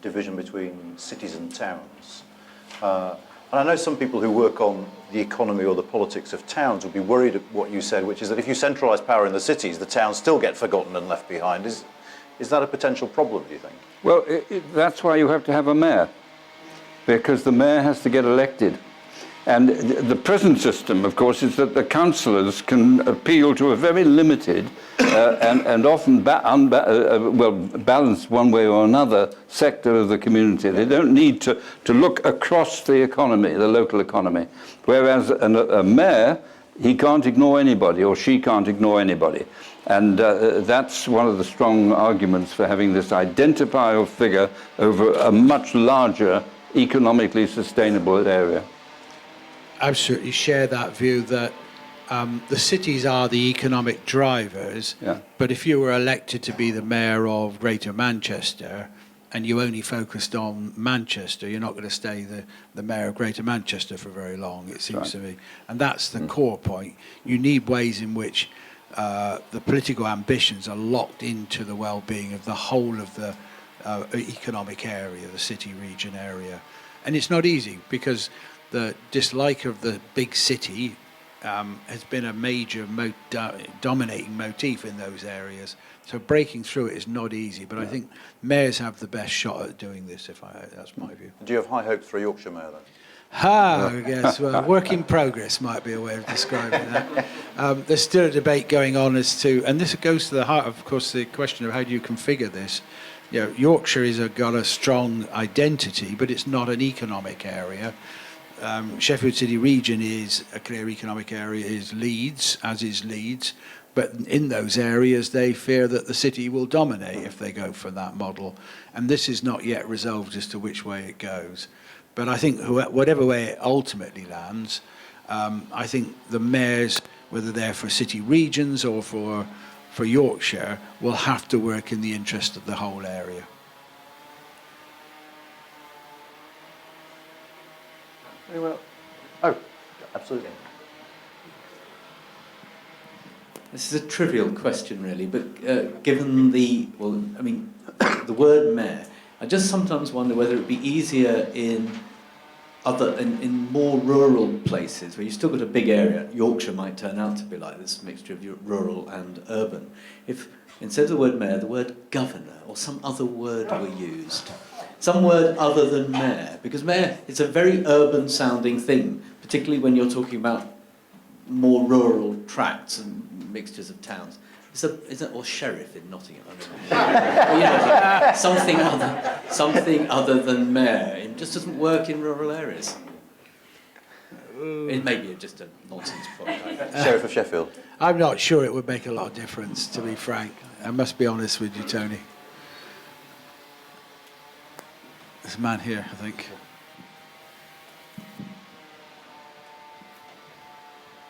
division between cities and towns. And I know some people who work on the economy or the politics of towns would be worried at what you said, which is that if you centralise power in the cities, the towns still get forgotten and left behind. Is that a potential problem, do you think? Well, that's why you have to have a mayor, because the mayor has to get elected. And the present system, of course, is that the councillors can appeal to a very limited and often balanced one way or another sector of the community. They don't need to look across the economy, the local economy. Whereas a mayor, he can't ignore anybody, or she can't ignore anybody. And that's one of the strong arguments for having this identifiable figure over a much larger, economically sustainable area. Absolutely share that view that the cities are the economic drivers, but if you were elected to be the mayor of Greater Manchester and you only focused on Manchester, you're not going to stay the mayor of Greater Manchester for very long, it seems to me. And that's the core point. You need ways in which the political ambitions are locked into the well-being of the whole of the economic area, the city region area. And it's not easy, because the dislike of the big city has been a major dominating motif in those areas. So breaking through it is not easy, but I think mayors have the best shot at doing this, that's my view. Do you have high hopes for a Yorkshire mayor then? I guess, well, work in progress might be a way of describing that. There's still a debate going on as to, and this goes to the heart, of course, the question of how do you configure this. You know, Yorkshire has got a strong identity, but it's not an economic area. Sheffield City Region is a clear economic area, is Leeds, as is Leeds. But in those areas, they fear that the city will dominate if they go for that model. And this is not yet resolved as to which way it goes. But I think whatever way it ultimately lands, I think the mayors, whether they're for city regions or for Yorkshire, will have to work in the interest of the whole area. Anyone else? Oh, absolutely. This is a trivial question, really, but given the word mayor, I just sometimes wonder whether it would be easier in more rural places where you've still got a big area. Yorkshire might turn out to be like this mixture of rural and urban. If instead of the word mayor, the word governor or some other word were used, some word other than mayor, because mayor is a very urban-sounding thing, particularly when you're talking about more rural tracts and mixtures of towns. Or sheriff in Nottingham. I mean, something other than mayor. It just doesn't work in rural areas. It may be just a nonsense point. Sheriff of Sheffield. I'm not sure it would make a lot of difference, to be frank. I must be honest with you, Tony. There's a man here, I think.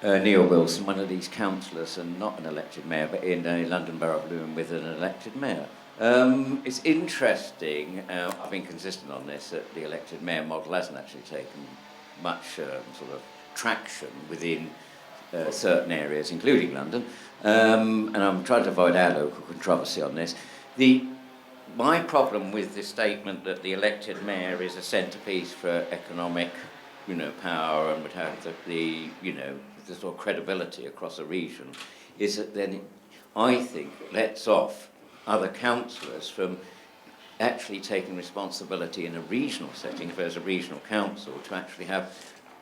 Neil Wilson, one of these councillors, and not an elected mayor, but in a London Borough of Lewin with an elected mayor. It's interesting, I've been consistent on this, that the elected mayor model hasn't actually taken much sort of traction within certain areas, including London, and I'm trying to avoid our local controversy on this. My problem with the statement that the elected mayor is a centrepiece for economic, power and would have the sort of credibility across a region, is that then I think lets off other councillors from actually taking responsibility in a regional setting, if there's a regional council, to actually have,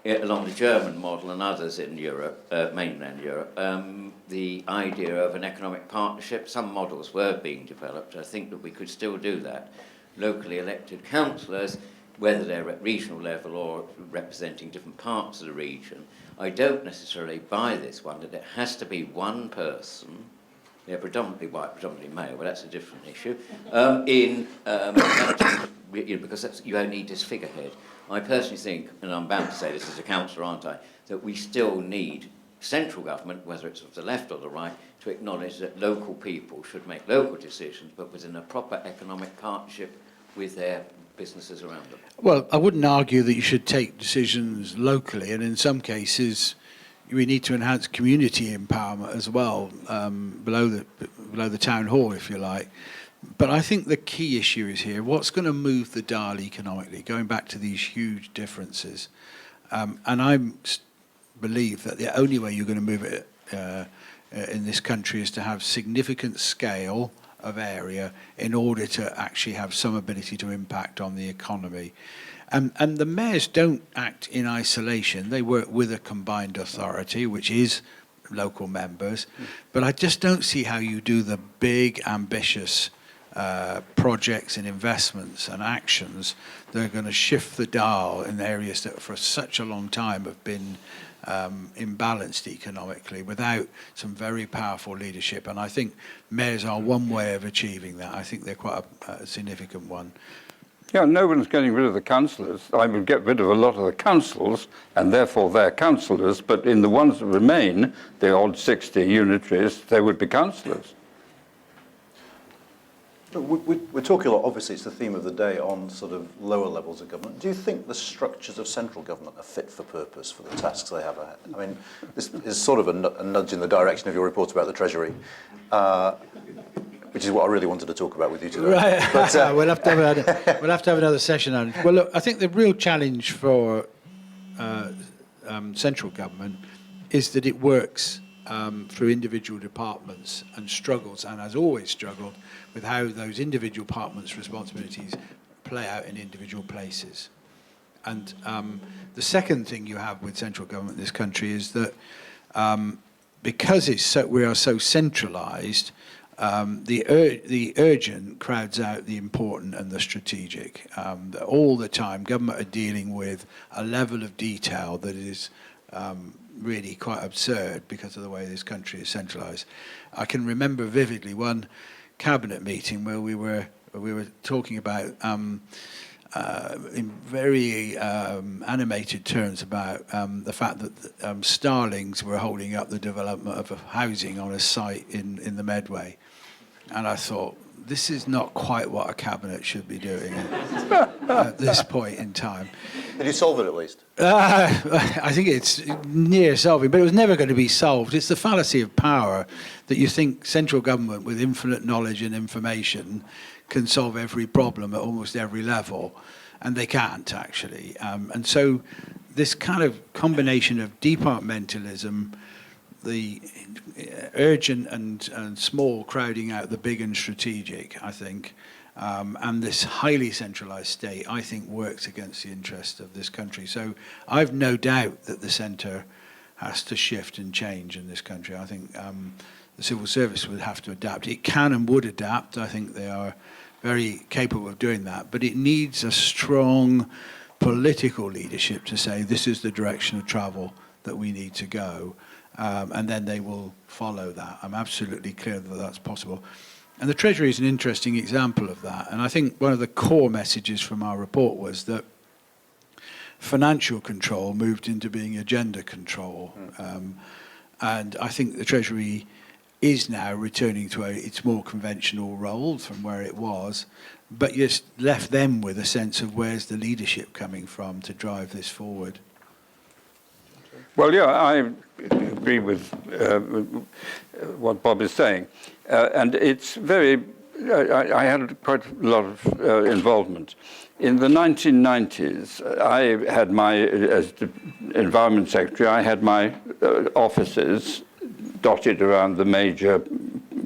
along the German model and others in Europe, mainland Europe, the idea of an economic partnership. Some models were being developed. I think that we could still do that. Locally elected councillors, whether they're at regional level or representing different parts of the region, I don't necessarily buy this one, that it has to be one person, they're predominantly white, predominantly male, but that's a different issue, because you only need this figurehead. I personally think, and I'm bound to say this as a councillor, aren't I, that we still need central government, whether it's of the left or the right, to acknowledge that local people should make local decisions, but within a proper economic partnership with their businesses around them. Well, I wouldn't argue that you should take decisions locally, and in some cases we need to enhance community empowerment as well, below the town hall, if you like. But I think the key issue is here, what's going to move the dial economically, going back to these huge differences. And I believe that the only way you're going to move it in this country is to have significant scale of area in order to actually have some ability to impact on the economy. And the mayors don't act in isolation. They work with a combined authority, which is local members. But I just don't see how you do the big, ambitious projects and investments and actions that are going to shift the dial in areas that for such a long time have been imbalanced economically without some very powerful leadership. And I think mayors are one way of achieving that. I think they're quite a significant one. Yeah, no one's getting rid of the councillors. I would get rid of a lot of the councils, and therefore their councillors, but in the ones that remain, the odd 60 unitaries, they would be councillors. We're talking a lot, obviously it's the theme of the day, on sort of lower levels of government. Do you think the structures of central government are fit for purpose for the tasks they have ahead? I mean, this is sort of a nudge in the direction of your report about the Treasury, which is what I really wanted to talk about with you today. Right, but, we'll have to have another session on it. Well, look, I think the real challenge for central government is that it works through individual departments and struggles, and has always struggled, with how those individual departments' responsibilities play out in individual places. And the second thing you have with central government in this country is that because we are so centralised, the urgent crowds out the important and the strategic. All the time, government are dealing with a level of detail that is really quite absurd because of the way this country is centralised. I can remember vividly one cabinet meeting where we were talking about in very animated terms about the fact that starlings were holding up the development of housing on a site in the Medway. And I thought, this is not quite what a cabinet should be doing at this point in time. Did you solve it at least? I think it's near solving, but it was never going to be solved. It's the fallacy of power that you think central government with infinite knowledge and information can solve every problem at almost every level, and they can't actually. And so this kind of combination of departmentalism, the urgent and small crowding out the big and strategic, I think, and this highly centralised state, I think, works against the interest of this country. So I've no doubt that the centre has to shift and change in this country. I think the civil service would have to adapt. It can and would adapt. I think they are very capable of doing that. But it needs a strong political leadership to say this is the direction of travel that we need to go. And then they will follow that. I'm absolutely clear that that's possible. And the Treasury is an interesting example of that. And I think one of the core messages from our report was that financial control moved into being agenda control. And I think the Treasury is now returning to its more conventional role from where it was, but you left them with a sense of where's the leadership coming from to drive this forward. Well, yeah, I agree with what Bob is saying. And it's very, I had quite a lot of involvement. In the 1990s, I had as the Environment Secretary, I had my offices dotted around the major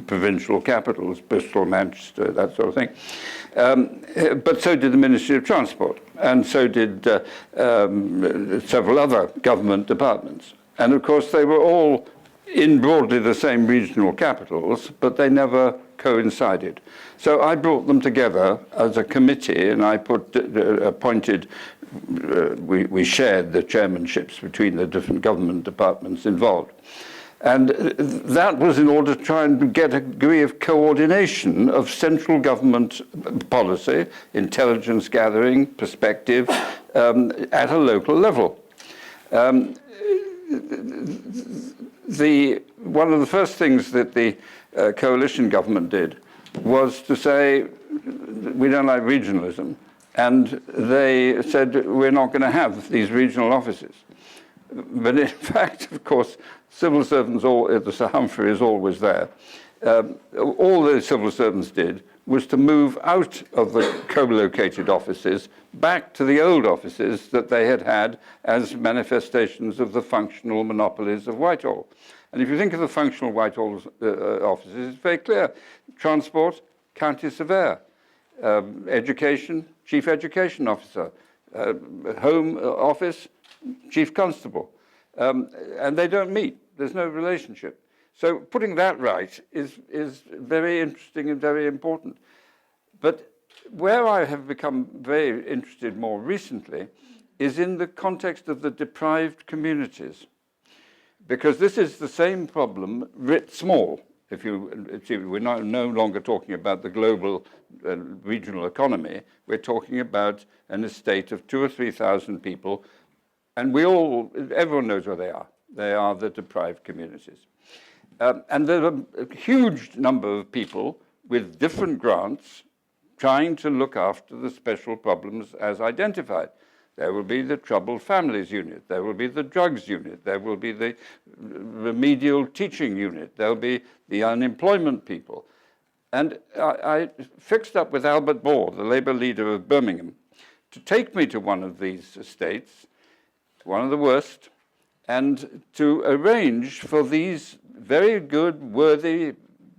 provincial capitals, Bristol, Manchester, that sort of thing. But so did the Ministry of Transport, and so did several other government departments. And of course, they were all in broadly the same regional capitals, but they never coincided. So I brought them together as a committee, and I appointed, we shared the chairmanships between the different government departments involved. And that was in order to try and get a degree of coordination of central government policy, intelligence gathering, perspective, at a local level. One of the first things that the coalition government did was to say, we don't like regionalism. And they said, we're not going to have these regional offices. But in fact, of course, civil servants, the Sir Humphrey is always there. All the civil servants did was to move out of the co-located offices back to the old offices that they had had as manifestations of the functional monopolies of Whitehall. And if you think of the functional Whitehall offices, it's very clear. Transport, county surveyor. Education, chief education officer. Home office, chief constable. And they don't meet. There's no relationship. So putting that right is very interesting and very important. But where I have become very interested more recently is in the context of the deprived communities. Because this is the same problem writ small. If you see, we're no longer talking about the global regional economy. We're talking about an estate of 2,000 or 3,000 people, and everyone knows where they are. They are the deprived communities. And there are a huge number of people with different grants trying to look after the special problems as identified. There will be the troubled families unit. There will be the drugs unit. There will be the remedial teaching unit. There will be the unemployment people. And I fixed up with Albert Bohr, the Labour leader of Birmingham, to take me to one of these estates, one of the worst, and to arrange for these very good, worthy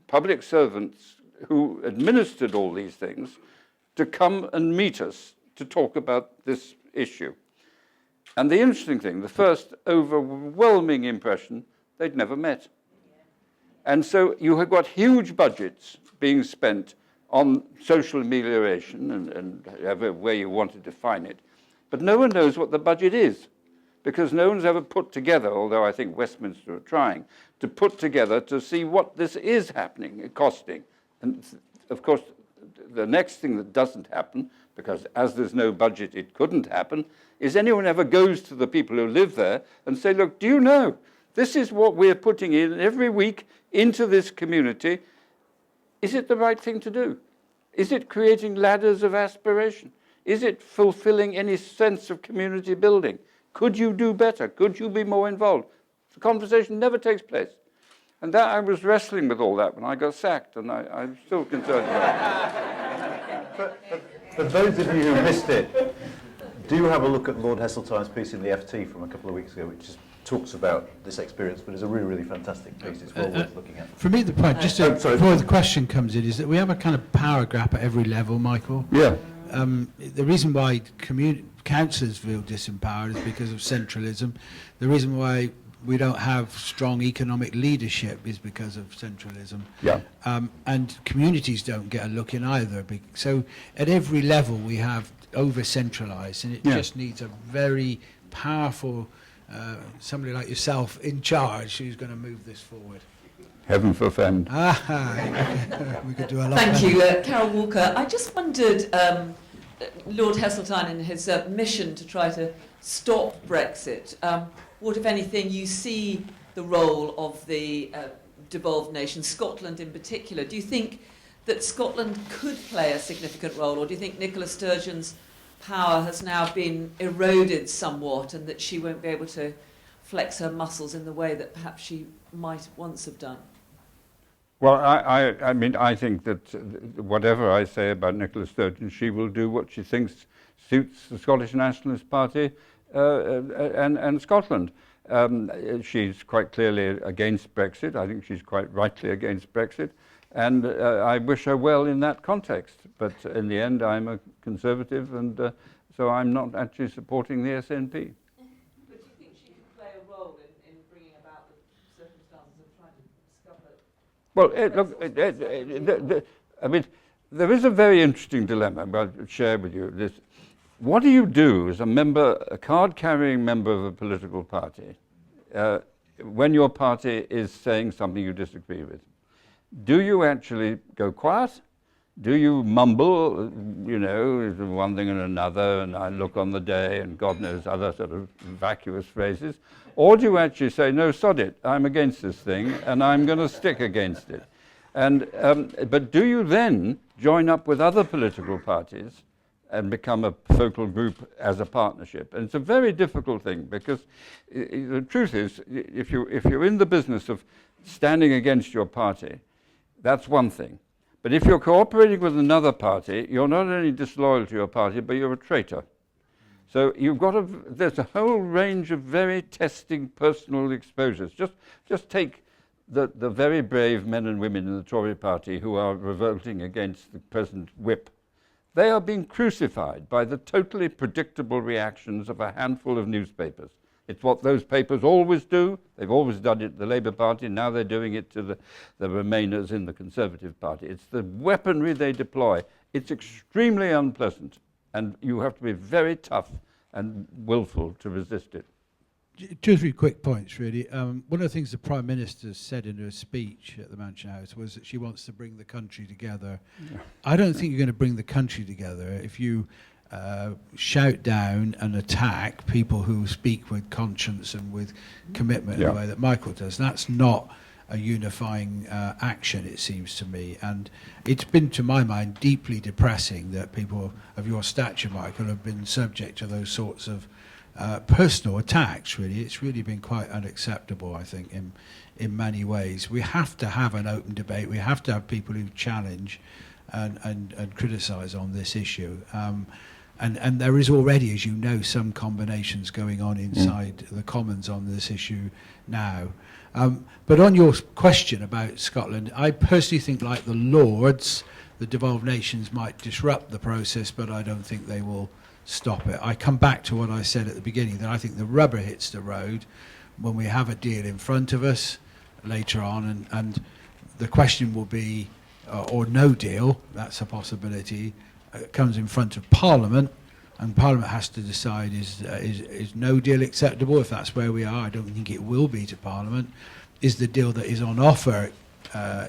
public servants who administered all these things to come and meet us to talk about this issue. And the interesting thing, the first overwhelming impression, they'd never met. And so you have got huge budgets being spent on social amelioration and however way you want to define it. But no one knows what the budget is, because no one's ever put together, although I think Westminster are trying, to put together to see what this is happening, costing. And of course, the next thing that doesn't happen, because as there's no budget, it couldn't happen, is anyone ever goes to the people who live there and say, look, do you know, this is what we're putting in every week into this community. Is it the right thing to do? Is it creating ladders of aspiration? Is it fulfilling any sense of community building? Could you do better? Could you be more involved? The conversation never takes place. And that I was wrestling with all that when I got sacked, and I'm still concerned about it. For those of you who missed it, do have a look at Lord Heseltine's piece in the FT from a couple of weeks ago, which just talks about this experience, but it's a really, really fantastic piece. It's well worth looking at. For me, the point, just before the question comes in, is that we have a kind of power gap at every level, Michael. Yeah. The reason why councillors feel disempowered is because of centralism. The reason why we don't have strong economic leadership is because of centralism. Yeah. And communities don't get a look in either. So at every level we have over-centralised, and it just needs a very powerful somebody like yourself in charge who's going to move this forward. Heaven forfend. We could do a lot. Thank you, Carol Walker. I just wondered, Lord Heseltine and his mission to try to stop Brexit, what, if anything, you see the role of the devolved nation, Scotland in particular? Do you think that Scotland could play a significant role, or do you think Nicola Sturgeon's power has now been eroded somewhat and that she won't be able to flex her muscles in the way that perhaps she might once have done? Well, I mean, I think that whatever I say about Nicola Sturgeon, she will do what she thinks suits the Scottish Nationalist Party and Scotland. She's quite clearly against Brexit. I think she's quite rightly against Brexit. And I wish her well in that context. But in the end, I'm a Conservative, and so I'm not actually supporting the SNP. But do you think she could play a role in bringing about the circumstances of trying to discover? Well, I mean, there is a very interesting dilemma I'll share with you. This: what do you do as a card-carrying member of a political party, when your party is saying something you disagree with? Do you actually go quiet? Do you mumble, you know, one thing and another, and I look on the day, and God knows other sort of vacuous phrases? Or do you actually say, no, sod it, I'm against this thing, and I'm going to stick against it? And but do you then join up with other political parties and become a focal group as a partnership? And it's a very difficult thing, because the truth is, if you're in the business of standing against your party, that's one thing. But if you're cooperating with another party, you're not only disloyal to your party, but you're a traitor. So you've got there's a whole range of very testing personal exposures. Just take the very brave men and women in the Tory party who are revolting against the present whip. They are being crucified by the totally predictable reactions of a handful of newspapers. It's what those papers always do. They've always done it to the Labour Party. Now they're doing it to the Remainers in the Conservative Party. It's the weaponry they deploy. It's extremely unpleasant, and you have to be very tough and willful to resist it. Two or three quick points, really. One of the things the Prime Minister said in her speech at the Mansion House was that she wants to bring the country together. Yeah. I don't think you're going to bring the country together if you shout down and attack people who speak with conscience and with commitment in the way that Michael does. That's not a unifying action, it seems to me. And it's been, to my mind, deeply depressing that people of your stature, Michael, have been subject to those sorts of personal attacks, really. It's really been quite unacceptable, I think, in many ways. We have to have an open debate. We have to have people who challenge and criticise on this issue. And there is already, as you know, some combinations going on inside the Commons on this issue now. But on your question about Scotland, I personally think, like the Lords, the devolved nations might disrupt the process, but I don't think they will stop it. I come back to what I said at the beginning, that I think the rubber hits the road when we have a deal in front of us later on, and the question will be, or no deal, that's a possibility, comes in front of Parliament, and Parliament has to decide is no deal acceptable. If that's where we are, I don't think it will be to Parliament. Is the deal that is on offer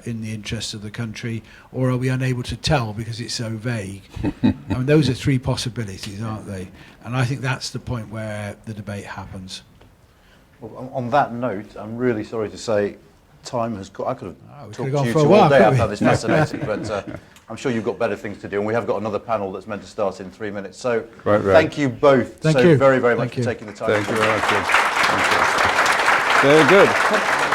in the interests of the country, or are we unable to tell because it's so vague? I mean, those are three possibilities, aren't they? And I think that's the point where the debate happens. Well, on that note, I'm really sorry to say time has got... I could have talked to you for a two while, all day. I couldn't found we? this fascinating, but I'm sure you've got better things to do, and we have got another panel that's meant to start in 3 minutes. So Right. thank you both Thank you. very, very much Thank you. for taking the time. Thank you very much. Thank you. Very good.